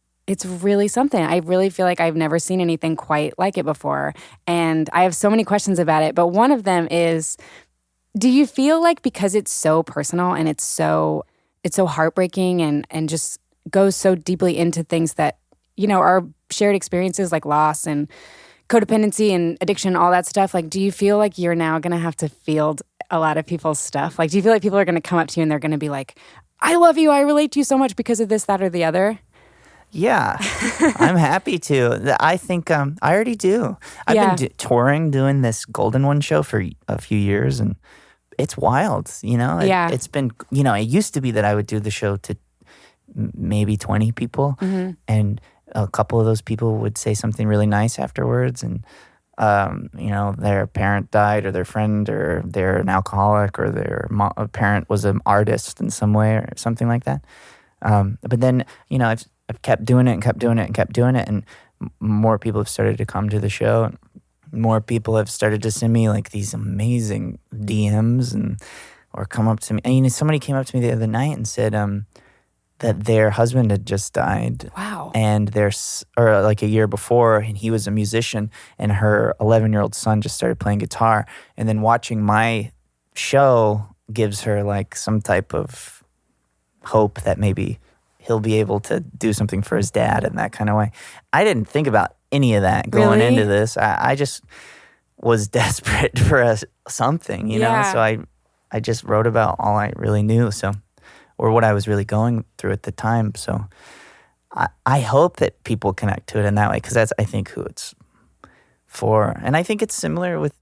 something. I really feel like I've never seen anything quite like it before. And I have so many questions about it. But one of them is, do you feel like because it's so personal and it's so heartbreaking and just goes so deeply into things that, are shared experiences like loss and codependency and addiction, all that stuff, like, do you feel like you're now going to have to field a lot of people's stuff? Like, do you feel like people are going to come up to you and they're going to be like, I love you, I relate to you so much because of this, that, or the other? Yeah, I'm happy to. I think I already do. I've been touring, doing this Golden One show for a few years, and it's wild, It's been, it used to be that I would do the show to maybe 20 people, and a couple of those people would say something really nice afterwards, and their parent died or their friend or they're an alcoholic or their parent was an artist in some way or something like that. But then, I've kept doing it and kept doing it and kept doing it. And more people have started to come to the show. And more people have started to send me like these amazing DMs or come up to me. And, somebody came up to me the other night and said that their husband had just died. Wow. And or like a year before, and he was a musician, and her 11-year-old son just started playing guitar. And then watching my show gives her like some type of hope that maybe he'll be able to do something for his dad in that kind of way. I didn't think about any of that going Really? into this. I just was desperate for something, know? So I just wrote about all I really knew, or what I was really going through at the time. So I hope that people connect to it in that way, because that's, I think, who it's for. And I think it's similar with,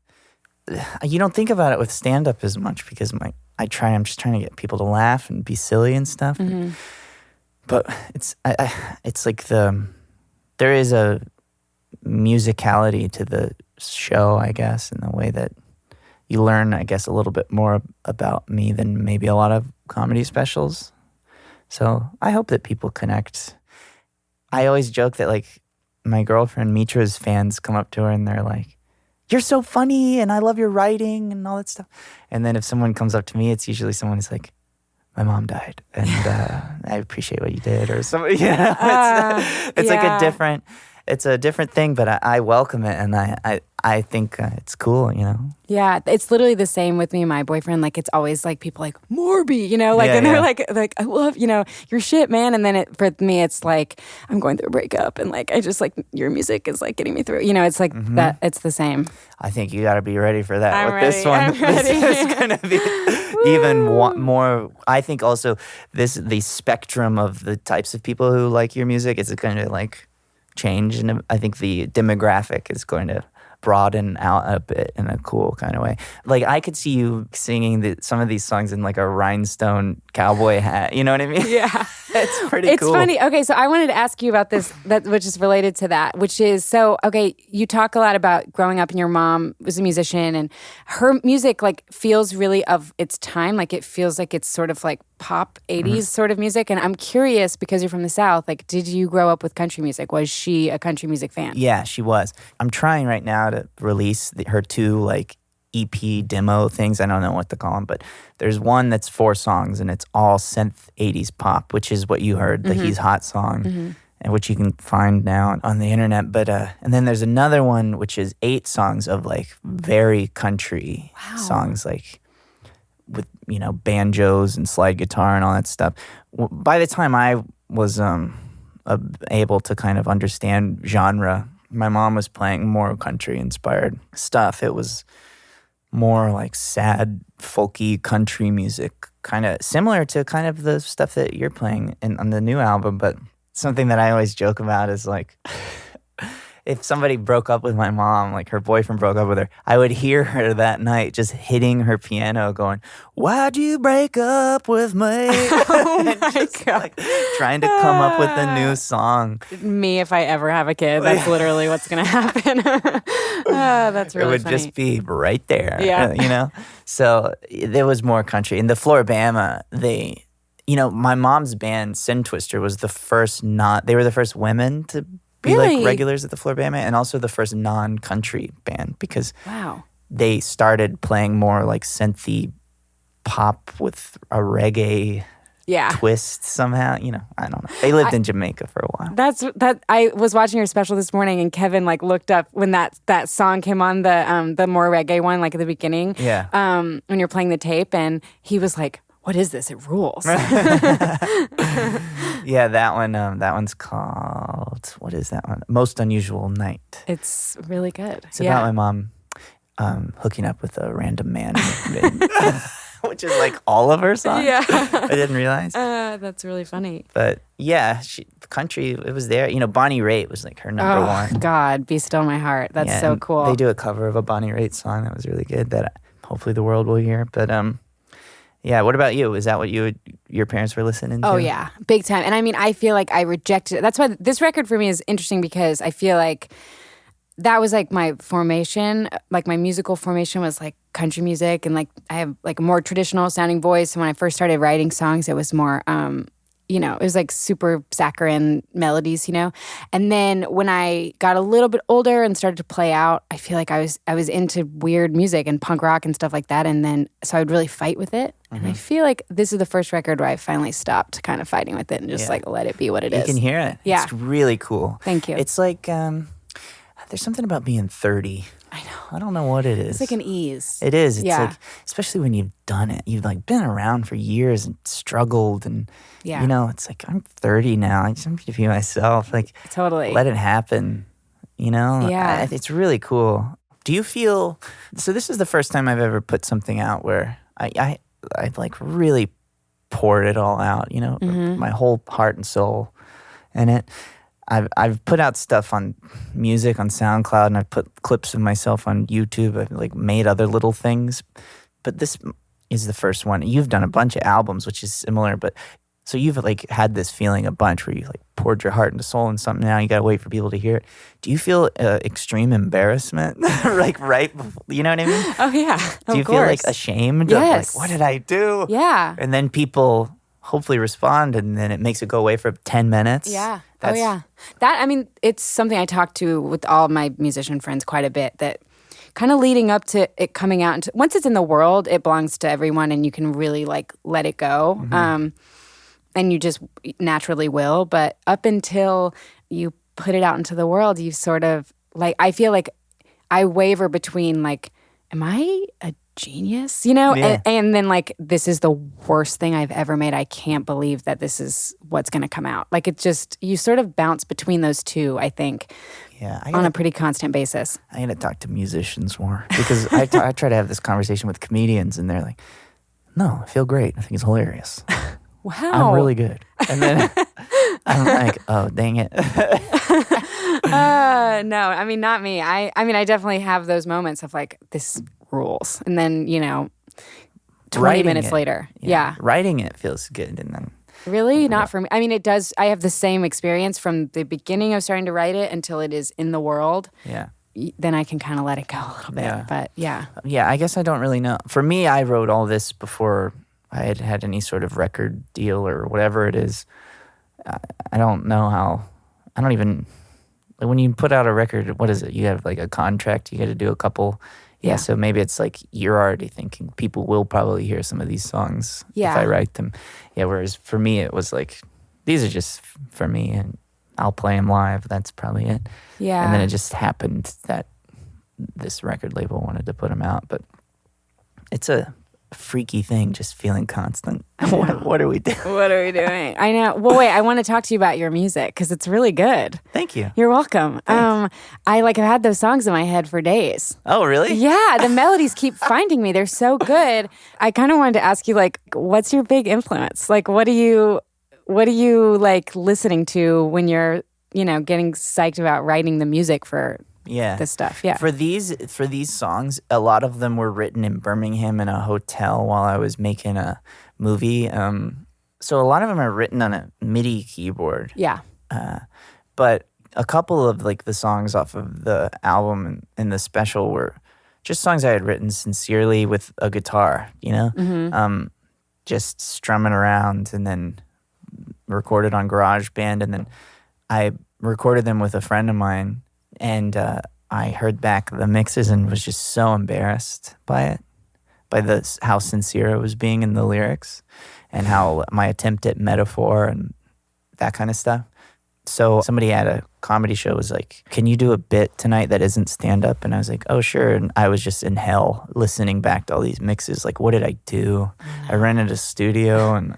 you don't think about it with stand-up as much, because I'm just trying to get people to laugh and be silly and stuff. Mm-hmm. But it's like there is a musicality to the show, I guess, in the way that you learn, I guess, a little bit more about me than maybe a lot of comedy specials. So I hope that people connect. I always joke that, like, my girlfriend Mitra's fans come up to her and they're like, "You're so funny and I love your writing," and all that stuff. And then if someone comes up to me, it's usually someone who's like, "My mom died and I appreciate what you did," or something. It's like it's a different thing, but I welcome it, and I think it's cool, Yeah, it's literally the same with me and my boyfriend. Like, it's always like people like, "Morby," and they're like, "I love, your shit, man." And then for me, it's like, I'm going through a breakup, and like, I just like, your music is like getting me through. It's like that. It's the same. I think you got to be ready for that. I'm with ready. this one, I'm ready. this is going to be even more. I think also the spectrum of the types of people who like your music is going to like change, and I think the demographic is going to broaden out a bit in a cool kind of way. Like, I could see you singing some of these songs in like a rhinestone cowboy hat. You know what I mean? Yeah. It's pretty It's cool. funny. Okay, so I wanted to ask you about this, which is related to that, which is, you talk a lot about growing up and your mom was a musician, and her music like feels really of its time. Like, it feels like it's sort of like pop 80s sort of music. And I'm curious, because you're from the South, like, did you grow up with country music? Was she a country music fan? Yeah, she was. I'm trying right now to release her 2 like EP demo things. I don't know what to call them, but there's one that's 4 songs and it's all synth 80s pop, which is what you heard, the He's Hot song, and which you can find now on the internet. But and then there's another one which is 8 songs of like very country songs, like with banjos and slide guitar and all that stuff. By the time I was able to kind of understand genre, my mom was playing more country inspired stuff. It was more like sad, folky country music, kind of similar to kind of the stuff that you're playing on the new album. But something that I always joke about is like, if somebody broke up with my mom, like her boyfriend broke up with her, I would hear her that night just hitting her piano going, "Why'd you break up with me?" Oh my God. Like, trying to come up with a new song. Me, if I ever have a kid, that's literally what's going to happen. That's really It would funny. just be right there, Yeah. So there was more country. In the Floribama, my mom's band, Sin Twister, was the first they were the first women to be Really? like regulars at the Floribama, and also the first non-country band, because Wow. they started playing more like synthy pop with a reggae twist somehow. I don't know. They lived in Jamaica for a while. I was watching your special this morning, and Kevin like looked up when that song came on, the more reggae one, like at the beginning. Yeah. When you're playing the tape, and he was like, "What is this? It rules." Yeah, that one. That one's called, what is that one? Most Unusual Night. It's really good. It's about my mom hooking up with a random man, which is like all of her songs. Yeah. I didn't realize. That's really funny. But yeah, country, it was there. Bonnie Raitt was like her number one. God, Be Still My Heart. That's Yeah, so and cool. They do a cover of a Bonnie Raitt song that was really good that hopefully the world will hear. But yeah, what about you? Is that what your parents were listening to? Oh, yeah. Big time. And I mean, I feel like I rejected it. That's why this record for me is interesting, because I feel like that was like my formation, like my musical formation was like country music, and like I have like a more traditional sounding voice. And when I first started writing songs, it was more, it was like super saccharine melodies, And then when I got a little bit older and started to play out, I feel like I was into weird music and punk rock and stuff like that. And then so I would really fight with it. And I feel like this is the first record where I finally stopped kind of fighting with it and just like let it be what it is. You can hear it. Yeah. It's really cool. Thank you. It's like there's something about being 30. I know. I don't know what it is. It's like an ease. It is. It's Yeah. like, especially when you've done it. You've like been around for years and struggled, and it's like I'm 30 now. I just want to be myself. Like Totally. let it happen. Yeah. It's really cool. Do you feel? So this is the first time I've ever put something out where I've like really poured it all out. My whole heart and soul in it. I've put out stuff on music on SoundCloud, and I've put clips of myself on YouTube. I've like made other little things, but this is the first one. You've done a bunch of albums, which is similar, but so you've like had this feeling a bunch where you like poured your heart and soul in something. Now you got to wait for people to hear it. Do you feel extreme embarrassment, like right before, you know what I mean? Oh yeah. Do you feel like ashamed? Yes. Of like, what did I do? Yeah. And then people hopefully respond, and then it makes it go away for 10 minutes. Yeah. That's, It's something I talk to with all my musician friends quite a bit, that kind of leading up to it coming out. Once it's in the world, it belongs to everyone, and you can really like let it go. And you just naturally will. But up until you put it out into the world, you sort of like, I feel like I waver between like, am I a genius? Yeah. And then like, this is the worst thing I've ever made. I can't believe that this is what's going to come out. Like, it's just, you sort of bounce between those two, I think, on a pretty constant basis. I got to talk to musicians more, because I try to have this conversation with comedians, and they're like, no, I feel great. I think it's hilarious. Wow. I'm really good. And then I'm like, oh, dang it. No, I mean, not me. I mean, I definitely have those moments of like, this rules. And then, 20 Writing minutes it. later. Yeah. Writing it feels good. And then Really? Not for me. I mean, it does. I have the same experience from the beginning of starting to write it until it is in the world. yeah. Then I can kind of let it go a little bit. Yeah. But yeah. Yeah, I guess I don't really know. For me, I wrote all this before I had had any sort of record deal or whatever it is. I don't know how. I don't even. When you put out a record, what is it? You have like a contract. You got to do a couple. Yeah, so maybe it's like you're already thinking people will probably hear some of these songs if I write them. Yeah, whereas for me, it was like, these are just for me and I'll play them live. That's probably it. Yeah. And then it just happened that this record label wanted to put them out. But it's a freaky thing, just feeling constant. What are we doing? What are we doing? I know. Well, wait, I want to talk to you about your music because it's really good. Thank you. You're welcome. I have had those songs in my head for days. Oh, really? Yeah, the melodies keep finding me. They're so good. I kind of wanted to ask you, like, what's your big influence? Like, what are you like listening to when you're, getting psyched about writing the music for this stuff? Yeah. For these songs, a lot of them were written in Birmingham in a hotel while I was making a movie. So a lot of them are written on a MIDI keyboard. Yeah. But a couple of like the songs off of the album and the special were just songs I had written sincerely with a guitar, just strumming around, and then recorded on GarageBand, and then I recorded them with a friend of mine, and I heard back the mixes and was just so embarrassed by it, by how sincere it was being in the lyrics, and how my attempt at metaphor and that kind of stuff. So somebody at a comedy show was like, can you do a bit tonight that isn't stand-up? And I was like, oh, sure. And I was just in hell listening back to all these mixes. Like, what did I do? I rented a studio, and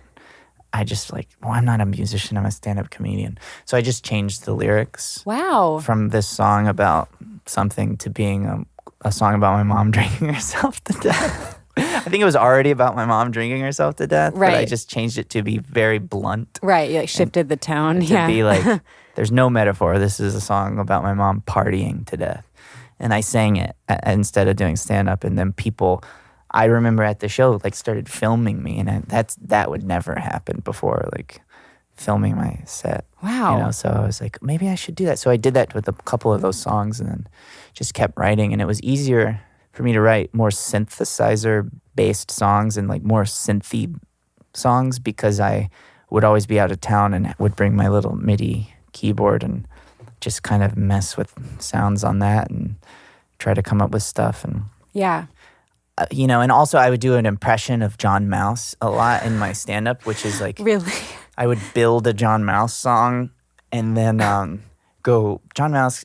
I just I'm not a musician. I'm a stand-up comedian. So I just changed the lyrics. Wow. From this song about something to being a song about my mom drinking herself to death. I think it was already about my mom drinking herself to death, right. But I just changed it to be very blunt. Right, you shifted the tone. To be like, there's no metaphor. This is a song about my mom partying to death. And I sang it instead of doing stand-up. And then people, I remember at the show, started filming me. And that would never happen before. filming my set. Wow. You know, so I was like, maybe I should do that. So I did that with a couple of those songs and then just kept writing. And it was easier for me to write more synthesizer-based songs and like more synthy songs because I would always be out of town and would bring my little MIDI keyboard and just kind of mess with sounds on that and try to come up with stuff. And Yeah. you know, and also I would do an impression of John Mouse a lot in my stand-up, which is like Really? I would build a John Mouse song and then go, John Mouse,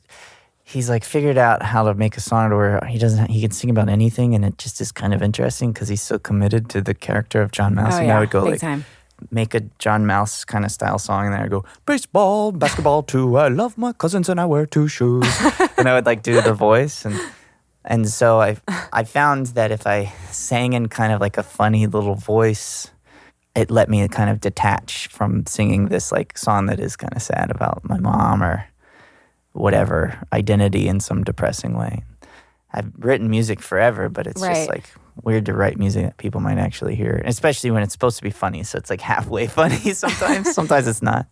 he's like figured out how to make a song to where he can sing about anything, and it just is kind of interesting because he's so committed to the character of John Mouse. Oh, and yeah. I would go Big like time. make a John Mouse kind of style song, and then I'd go, baseball, basketball too, I love my cousins and I wear two shoes. And I would like do the voice, and so I found that if I sang in kind of like a funny little voice, it let me kind of detach from singing this like song that is kind of sad about my mom or whatever identity in some depressing way. I've written music forever, but it's Right. just like weird to write music that people might actually hear, especially when it's supposed to be funny. So it's like halfway funny sometimes. Sometimes it's not.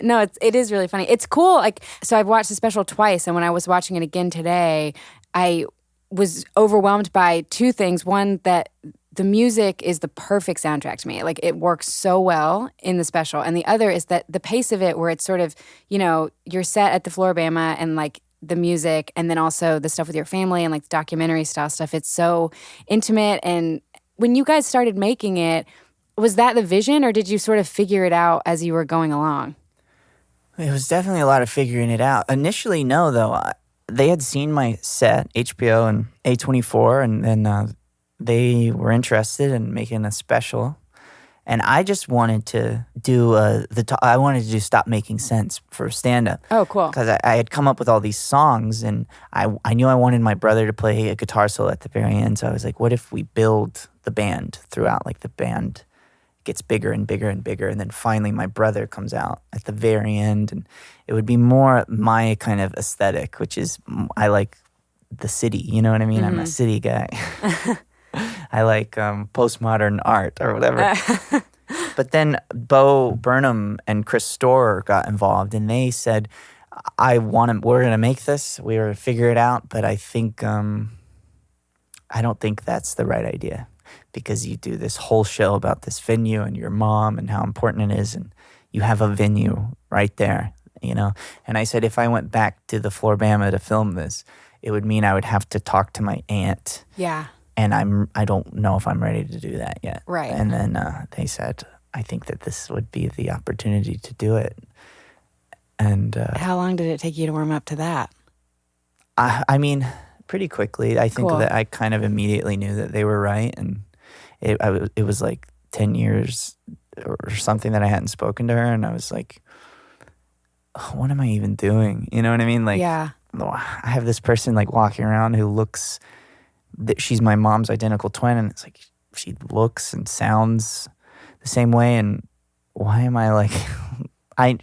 No, it is really funny. It's cool. Like, so I've watched the special twice, and when I was watching it again today, I was overwhelmed by two things. One, that the music is the perfect soundtrack to me. Like, it works so well in the special. And the other is that the pace of it, where it's sort of, you know, you're set at the Floribama and like the music, and then also the stuff with your family and like the documentary style stuff. It's so intimate. And when you guys started making it, was that the vision, or did you sort of figure it out as you were going along? It was definitely a lot of figuring it out. Initially, no, though. They had seen my set, HBO and A24, and then they were interested in making a special. And I just wanted to do I wanted to do Stop Making Sense for stand-up. Oh, cool. Because I had come up with all these songs, and I knew I wanted my brother to play a guitar solo at the very end. So I was like, what if we build the band throughout? Like the band gets bigger and bigger and bigger, and then finally my brother comes out at the very end. And it would be more my kind of aesthetic, which is I like the city. You know what I mean? I'm a city guy. I like postmodern art or whatever. But then Bo Burnham and Chris Storer got involved, and they said, we're going to make this. We're going to figure it out, but I think, I don't think that's the right idea, because you do this whole show about this venue and your mom and how important it is, and you have a venue right there, you know? And I said, if I went back to the Floribama to film this, it would mean I would have to talk to my aunt. Yeah. And I don't know if I'm ready to do that yet. Right. And then they said, I think that this would be the opportunity to do it. And How long did it take you to warm up to that? I mean, pretty quickly. I think Cool. that I kind of immediately knew that they were right. And it was like 10 years or something that I hadn't spoken to her. And I was like, oh, what am I even doing? You know what I mean? Like, Yeah. I have this person like walking around who looks... she's my mom's identical twin, and it's like she looks and sounds the same way, and why am I like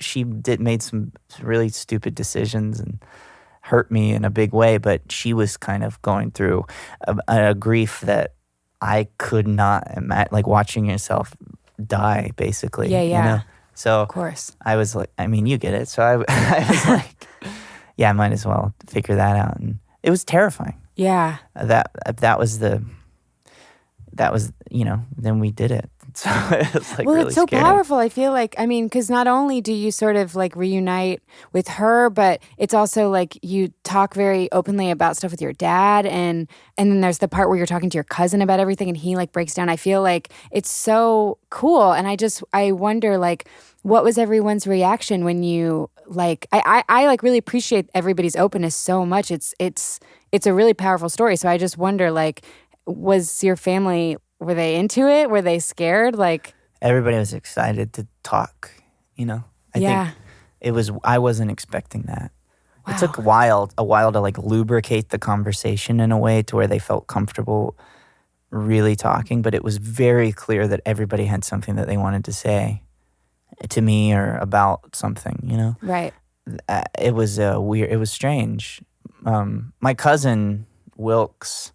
she made some really stupid decisions and hurt me in a big way, but she was kind of going through a grief that I could not imagine, like watching yourself die basically. Yeah. You know? So Of course. I was like, I mean, you get it. So I was like, yeah, I might as well figure that out. And it was terrifying. Yeah. That was you know, then we did it. So it was like Well, really it's so scary. powerful. I feel like, I mean, because not only do you sort of like reunite with her, but it's also like you talk very openly about stuff with your dad, and then there's the part where you're talking to your cousin about everything, and he like breaks down. I feel like it's so cool, and I wonder like, what was everyone's reaction when you like? I like really appreciate everybody's openness so much. It's a really powerful story. So I just wonder, like, was your family, were they into it? Were they scared? Like, Everybody was excited to talk, you know? I think I wasn't expecting that. Wow. It took a while to like lubricate the conversation in a way to where they felt comfortable really talking, but it was very clear that everybody had something that they wanted to say to me or about something, you know? right. It was weird. It was strange. My cousin Wilkes,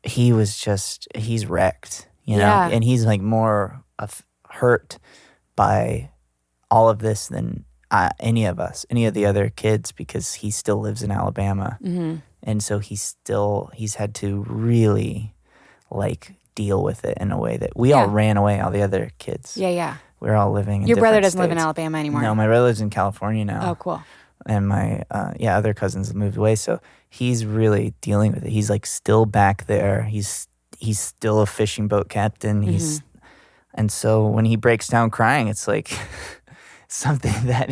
he's wrecked, you know, Yeah. and he's like more hurt by all of this than any of the other kids, because he still lives in Alabama. And so he's had to really like deal with it in a way that we all ran away, all the other kids. Yeah. We're all living in Your brother different doesn't live in states. Alabama anymore. No, my brother lives in California now. Oh, cool. And my other cousins have moved away, so he's really dealing with it. He's like still back there. He's still a fishing boat captain. And so when he breaks down crying, it's like something that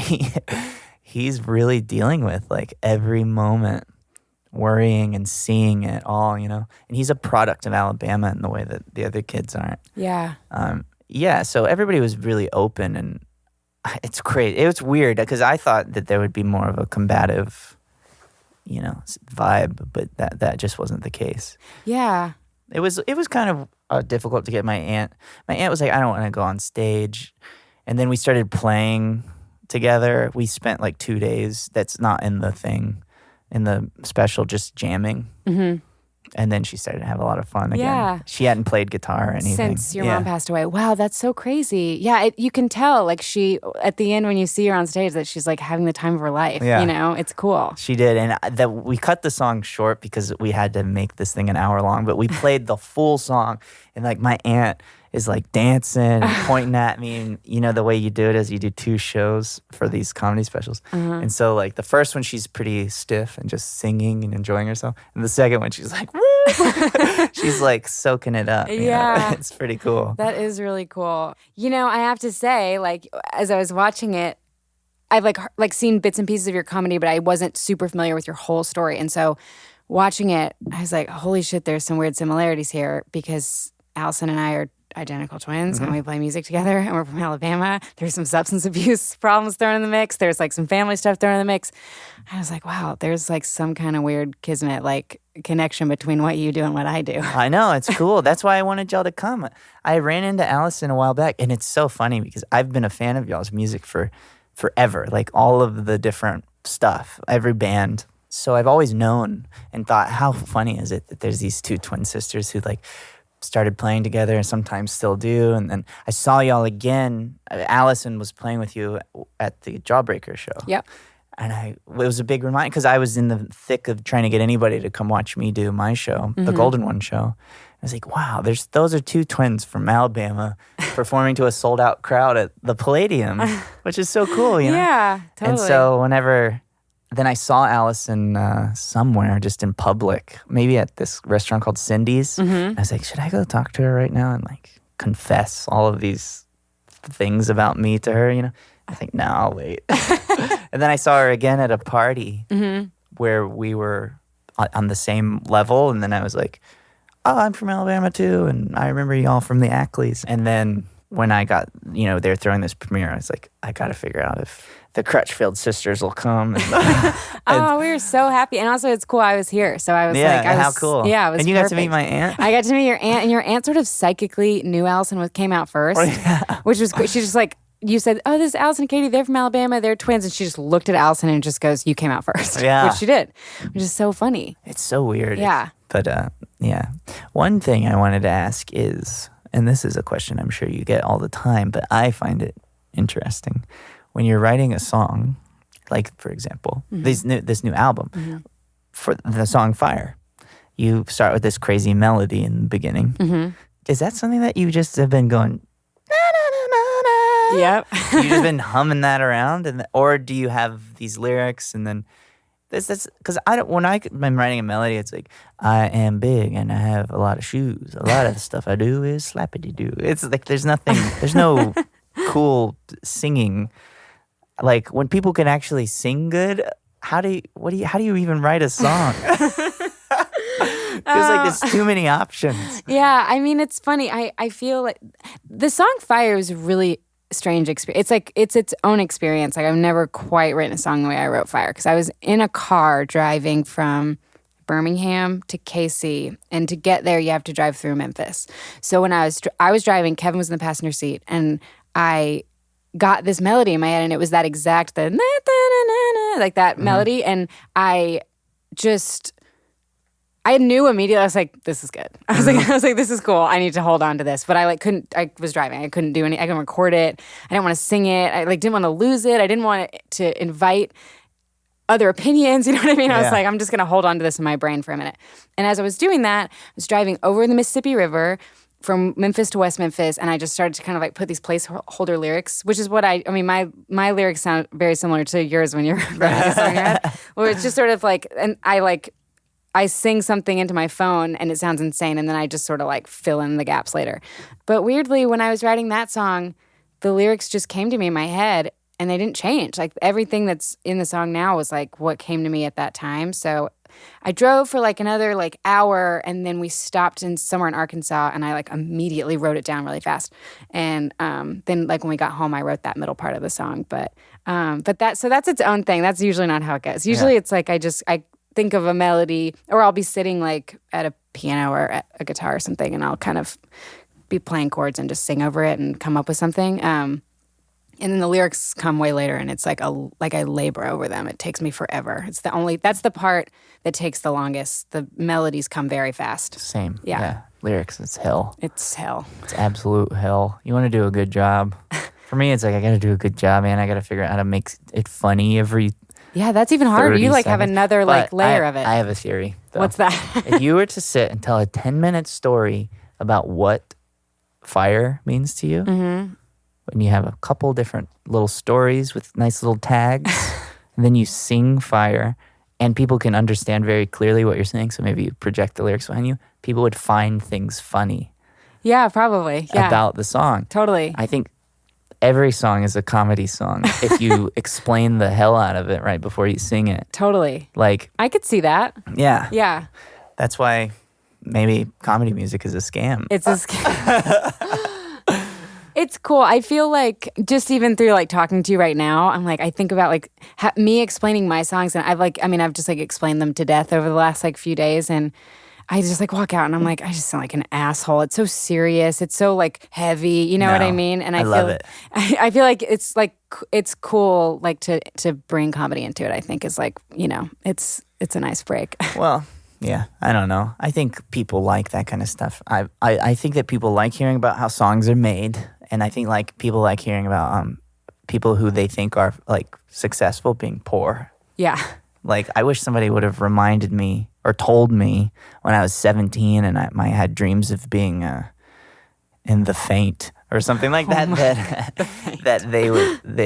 he's really dealing with, like every moment, worrying and seeing it all, you know. And he's a product of Alabama in the way that the other kids aren't. Yeah. So everybody was really open, and it's crazy. It was weird because I thought that there would be more of a combative, you know, vibe, but that just wasn't the case. Yeah. It was kind of difficult to get my aunt. My aunt was like, I don't want to go on stage. And then we started playing together. We spent like 2 days. That's not in the thing, in the special, just jamming. And then she started to have a lot of fun again. Yeah. She hadn't played guitar or anything. Since your mom passed away. Wow, that's so crazy. Yeah, you can tell, like, she, at the end when you see her on stage, that she's like having the time of her life. Yeah. You know, it's cool. She did. And we cut the song short because we had to make this thing an hour long. But we played the full song. And like my aunt is like dancing and pointing at me. And you know, the way you do it is you do 2 shows for these comedy specials. And so like the first one, she's pretty stiff and just singing and enjoying herself. And the second one, she's like, woo! She's like soaking it up. You know? It's pretty cool. That is really cool. You know, I have to say, like, as I was watching it, I've like seen bits and pieces of your comedy, but I wasn't super familiar with your whole story. And so watching it, I was like, holy shit, there's some weird similarities here, because Allison and I are identical twins and we play music together, and we're from Alabama. There's some substance abuse problems thrown in the mix. There's like some family stuff thrown in the mix. I was like, wow, there's like some kind of weird kismet, like connection between what you do and what I do. I know, it's cool. That's why I wanted y'all to come. I ran into Allison a while back, and it's so funny because I've been a fan of y'all's music for forever, like all of the different stuff, every band. So I've always known and thought, how funny is it that there's these 2 twin sisters who like started playing together and sometimes still do. And then I saw y'all again. Allison was playing with you at the Jawbreaker show. Yep. And it was a big reminder because I was in the thick of trying to get anybody to come watch me do my show, the Golden One show. I was like, wow, those are 2 twins from Alabama performing to a sold out crowd at the Palladium, which is so cool, you know? Yeah, totally. And so then I saw Allison somewhere just in public, maybe at this restaurant called Cindy's. I was like, should I go talk to her right now and like confess all of these things about me to her, you know? I think, no, I'll wait. And then I saw her again at a party where we were on the same level. And then I was like, oh, I'm from Alabama too. And I remember y'all from the Ackleys. And then when I got, you know, they're throwing this premiere, I was like, I got to figure out if the Crutchfield sisters will come. Oh, we were so happy. And also it's cool I was here. So I was like, how cool. Yeah, it was And you got to perfect. meet my aunt? I got to meet your aunt, and your aunt sort of psychically knew Allison came out first, which was great. She just like, you said, oh, this is Allison and Katie. They're from Alabama. They're twins. And she just looked at Allison and just goes, you came out first. Yeah. Which she did, which is so funny. It's so weird. Yeah. But yeah. One thing I wanted to ask is, and this is a question I'm sure you get all the time, but I find it interesting. When you're writing a song, like, for example, this new album, for the song Fire, you start with this crazy melody in the beginning. Is that something that you just have been going, Yep. you just been humming that around, or do you have these lyrics and then this because when I'm writing a melody, it's like, I am big and I have a lot of shoes. A lot of the stuff I do is slappity doo. It's like there's no cool singing. Like when people can actually sing good, how do you even write a song? Feels like there's too many options. Yeah, I mean, it's funny. I feel like the song Fire is a really strange experience. It's like, it's its own experience. Like I've never quite written a song the way I wrote Fire, because I was in a car driving from Birmingham to KC, and to get there you have to drive through Memphis. So when I was driving, Kevin was in the passenger seat, and I got this melody in my head, and it was that exact like that melody, and I I knew immediately. I was like, "This is good." I was like, "This is cool. I need to hold on to this." But I like couldn't. I was driving. I couldn't do any. I couldn't record it. I didn't want to sing it. I like didn't want to lose it. I didn't want it to invite other opinions. You know what I mean? I was like, I'm just gonna hold on to this in my brain for a minute. And as I was doing that, I was driving over the Mississippi River from Memphis to West Memphis, and I just started to kind of like put these placeholder lyrics, which is what I mean, my lyrics sound very similar to yours when you're writing a song in your head, where it's just sort of like, and I sing something into my phone and it sounds insane, and then I just sort of like fill in the gaps later. But weirdly, when I was writing that song, the lyrics just came to me in my head and they didn't change. Like everything that's in the song now was like what came to me at that time. So I drove for like another like hour, and then we stopped in somewhere in Arkansas, and I like immediately wrote it down really fast. And then like when we got home, I wrote that middle part of the song. But that's its own thing. That's usually not how it goes. Usually it's like I think of a melody, or I'll be sitting like at a piano or at a guitar or something, and I'll kind of be playing chords and just sing over it and come up with something. And then the lyrics come way later, and it's like I labor over them. It takes me forever. That's the part that takes the longest. The melodies come very fast. Same. Yeah. Lyrics, it's hell. It's hell. It's absolute hell. You want to do a good job. For me, it's like I got to do a good job, man. I got to figure out how to make it funny every. Yeah, that's even harder. You like have another like layer of it. I have a theory. Though. What's that? If you were to sit and tell a 10-minute story about what fire means to you, and you have a couple different little stories with nice little tags, and then you sing fire, and people can understand very clearly what you're saying, so maybe you project the lyrics behind you, people would find things funny. Yeah, probably. Yeah. About the song. Totally. I think every song is a comedy song if you explain the hell out of it right before you sing it. Totally. Like, I could see that. Yeah. Yeah. That's why maybe comedy music is a scam. It's a scam. It's cool. I feel like just even through like talking to you right now, I'm like, I think about like me explaining my songs, and I've just like explained them to death over the last like few days, and I just like walk out and I'm like, I just sound like an asshole. It's so serious. It's so like heavy. You know what I mean? And I love it. I feel like it's cool like to bring comedy into it. I think is like, you know, it's a nice break. Well, yeah, I don't know. I think people like that kind of stuff. I think that people like hearing about how songs are made, and I think like people like hearing about people who they think are like successful being poor. Yeah. Like I wish somebody would have reminded me or told me when I was 17 and I had dreams of being in The Faint or something like that.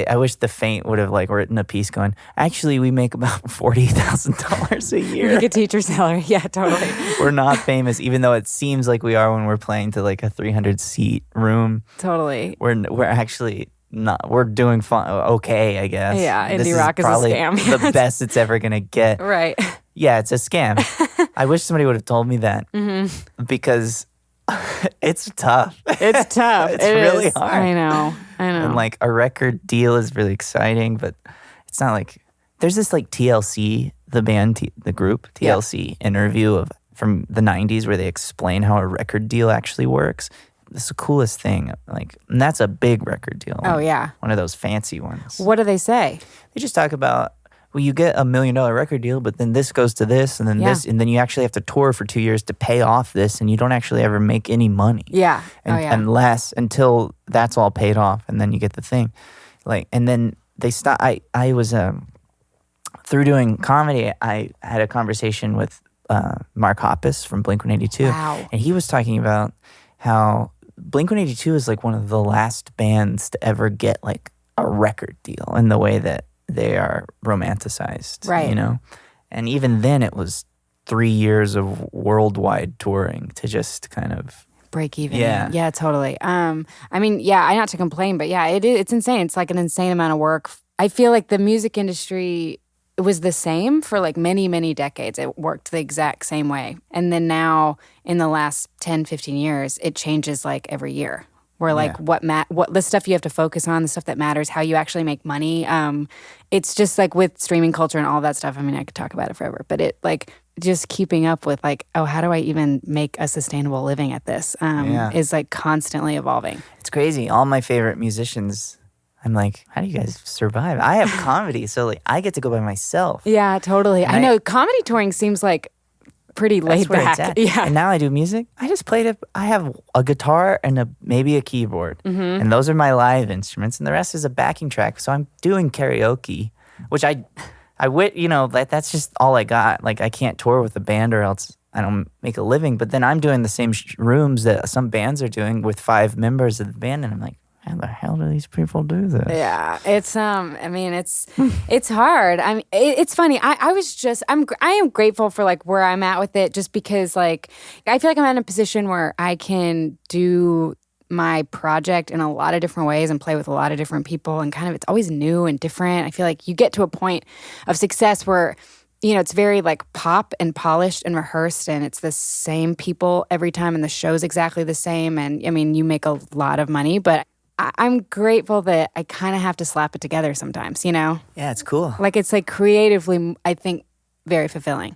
I wish The Faint would have like written a piece going, actually we make about $40,000 a year. Like a teacher salary. Yeah, totally. We're not famous, even though it seems like we are when we're playing to like a 300-seat room. Totally. We're actually not. We're doing fun. Okay, I guess. Yeah, indie rock is a scam. The best it's ever gonna get. Right. Yeah, it's a scam. I wish somebody would have told me that because it's tough. It's tough. It's really hard. I know. And like a record deal is really exciting, but it's not like there's this like TLC, the band, the group TLC interview from the 90s where they explain how a record deal actually works. It's the coolest thing. Like, and that's a big record deal. Oh, yeah. One of those fancy ones. What do they say? They just talk about, well, you get $1 million record deal, but then this goes to this, and then this, and then you actually have to tour for 2 years to pay off this, and you don't actually ever make any money. Yeah. Unless, until that's all paid off, and then you get the thing. Like, and then they stop. I was, through doing comedy, I had a conversation with Mark Hoppus from Blink-182. Wow. And he was talking about how Blink-182 is like one of the last bands to ever get like a record deal in the way that they are romanticized, right? You know, and even then it was 3 years of worldwide touring to just kind of break even. Yeah, yeah, totally. I mean, yeah, I not to complain, but yeah, it's insane. It's like an insane amount of work. I feel like the music industry was the same for like many, many decades. It worked the exact same way. And then now in the last 10, 15 years, it changes like every year. Where like what the stuff you have to focus on, the stuff that matters, how you actually make money. It's just like with streaming culture and all that stuff. I mean, I could talk about it forever, but it like just keeping up with like, oh, how do I even make a sustainable living at this? Is like constantly evolving. It's crazy. All my favorite musicians, I'm like, how do you guys survive? I have comedy, so like I get to go by myself. Yeah, totally. I know comedy touring seems like pretty laid That's where back. it's at. Yeah. And now I do music. I just played it. I have a guitar and maybe a keyboard. Mm-hmm. And those are my live instruments. And the rest is a backing track. So I'm doing karaoke, which that's just all I got. Like I can't tour with a band or else I don't make a living. But then I'm doing the same rooms that some bands are doing with 5 members of the band. And I'm like, how the hell do these people do this? Yeah, it's it's hard. I mean, it's funny. I am grateful for like where I'm at with it, just because like I feel like I'm in a position where I can do my project in a lot of different ways and play with a lot of different people, and kind of it's always new and different. I feel like you get to a point of success where, you know, it's very like pop and polished and rehearsed, and it's the same people every time, and the show's exactly the same. And I mean, you make a lot of money, but I'm grateful that I kind of have to slap it together sometimes, you know? Yeah, it's cool. Like it's like creatively, I think, very fulfilling.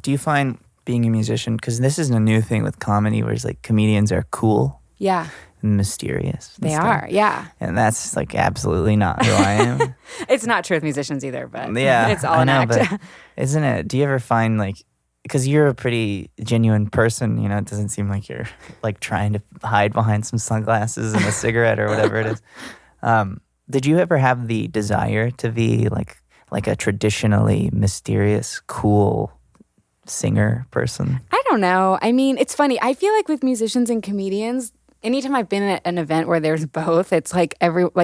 Do you find being a musician, because this isn't a new thing with comedy where it's like comedians are cool Yeah. and mysterious. and They stuff. are, yeah. And that's like absolutely not who I am. It's not true with musicians either, but Yeah, it's all I an know, act. but isn't it? Do you ever find like, because you're a pretty genuine person, you know, it doesn't seem like you're like trying to hide behind some sunglasses and a cigarette or whatever it is. Did you ever have the desire to be like a traditionally mysterious, cool singer person? I don't know. I mean, it's funny. I feel like with musicians and comedians, anytime I've been at an event where there's both, it's like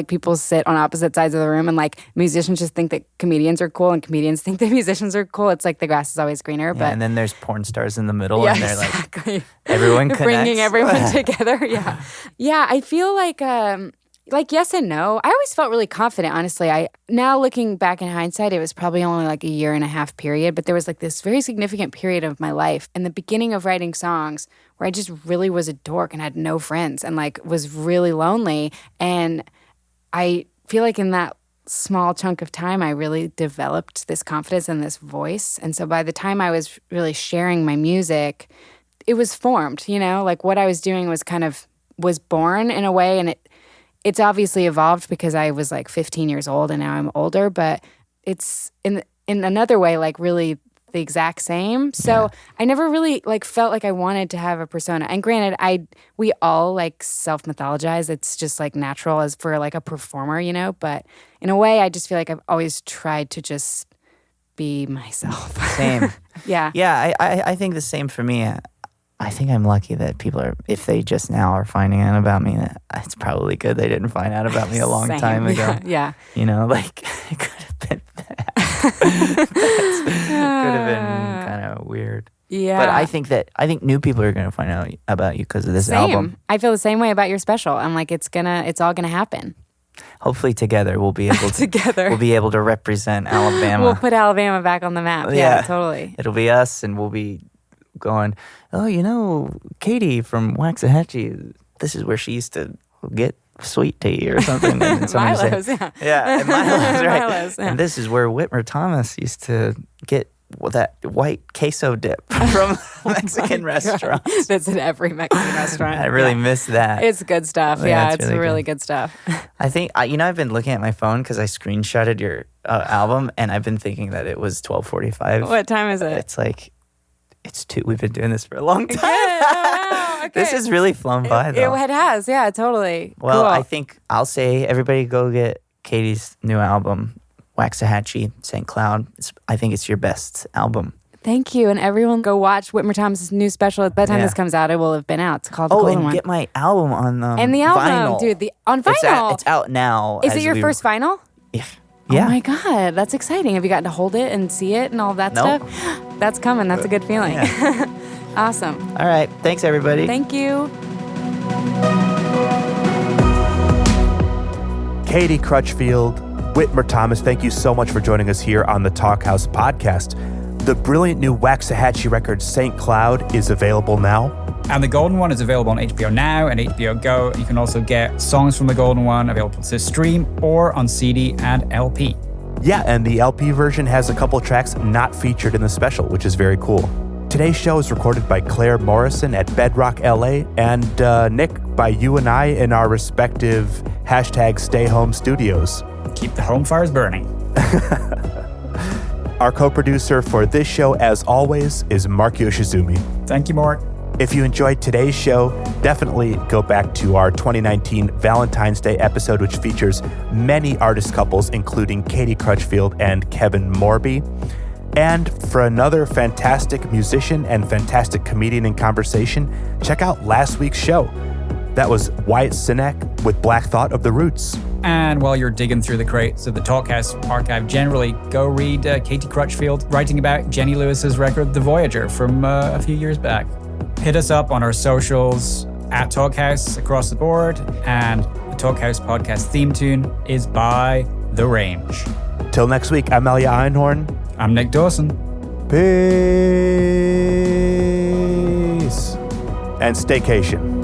people sit on opposite sides of the room, and like musicians just think that comedians are cool and comedians think that musicians are cool. It's like the grass is always greener. Yeah, But and then there's porn stars in the middle, yeah, and they're exactly. like, everyone connects. Bringing everyone together. Yeah. Yeah, I feel like yes and no. I always felt really confident, honestly. Now looking back in hindsight, it was probably only like a 1.5 year period, but there was like this very significant period of my life in the beginning of writing songs where I just really was a dork and had no friends and like was really lonely. And I feel like in that small chunk of time, I really developed this confidence and this voice. And so by the time I was really sharing my music, it was formed, you know, like what I was doing was born in a way, and it's obviously evolved because I was like 15 years old and now I'm older, but it's in another way like really the exact same. So I never really like felt like I wanted to have a persona. And granted, we all like self-mythologize. It's just like natural as for like a performer, you know, but in a way I just feel like I've always tried to just be myself. Same. Yeah. Yeah, I think the same for me. I think I'm lucky that people are, if they just now are finding out about me, it's probably good they didn't find out about me a long Same. time ago. Yeah. You know, like, it could have been bad. Could have been kind of weird. Yeah. But I think new people are going to find out about you because of this album. I feel the same way about your special. I'm like, it's all gonna happen. Hopefully together we'll be able to we'll be able to represent Alabama. We'll put Alabama back on the map. Yeah, totally. It'll be us, and we'll be going, oh, you know, Katie from Waxahatchee, this is where she used to get sweet tea or something. And Milo's, say, yeah. Yeah, and Milo's, right. Milo's, yeah. And this is where Whitmer Thomas used to get that white queso dip from Mexican restaurants. That's at every Mexican restaurant. I really miss that. It's good stuff. Yeah, It's really good stuff. I think, I've been looking at my phone because I screenshotted your album, and I've been thinking that it was 12:45. What time is it? It's like, it's 2. We've been doing this for a long time. Oh, okay. This has really flown by, though. It has, yeah, totally. Well, cool. I think I'll say everybody go get Katie's new album, Waxahatchee, St. Cloud. I think it's your best album. Thank you, and everyone go watch Whitmer Thomas' new special. By the time this comes out, it will have been out. It's called The Golden and One. get my album on and the album, vinyl. Dude, on vinyl. It's out now. Is it your first vinyl? Yeah. Oh my God, that's exciting. Have you gotten to hold it and see it and all that Nope. stuff? That's coming. That's a good feeling. Yeah. Awesome. All right. Thanks, everybody. Thank you. Katie Crutchfield, Whitmer Thomas, thank you so much for joining us here on the Talk House podcast. The brilliant new Waxahatchee record, St. Cloud, is available now. And The Golden One is available on HBO Now and HBO Go. You can also get songs from The Golden One available to stream or on CD and LP. Yeah, and the LP version has a couple tracks not featured in the special, which is very cool. Today's show is recorded by Claire Morrison at Bedrock LA and Nick by you and I in our respective #StayHome studios. Keep the home fires burning. Our co-producer for this show, as always, is Mark Yoshizumi. Thank you, Mark. If you enjoyed today's show, definitely go back to our 2019 Valentine's Day episode, which features many artist couples, including Katie Crutchfield and Kevin Morby. And for another fantastic musician and fantastic comedian in conversation, check out last week's show. That was Wyatt Cenac with Black Thought of the Roots. And while you're digging through the crates of the Talkhouse archive generally, go read Katie Crutchfield writing about Jenny Lewis's record, The Voyager, from a few years back. Hit us up on our socials at Talkhouse across the board, and the Talkhouse podcast theme tune is by The Range. Till next week, I'm Elia Einhorn. I'm Nick Dawson. Peace. And staycation.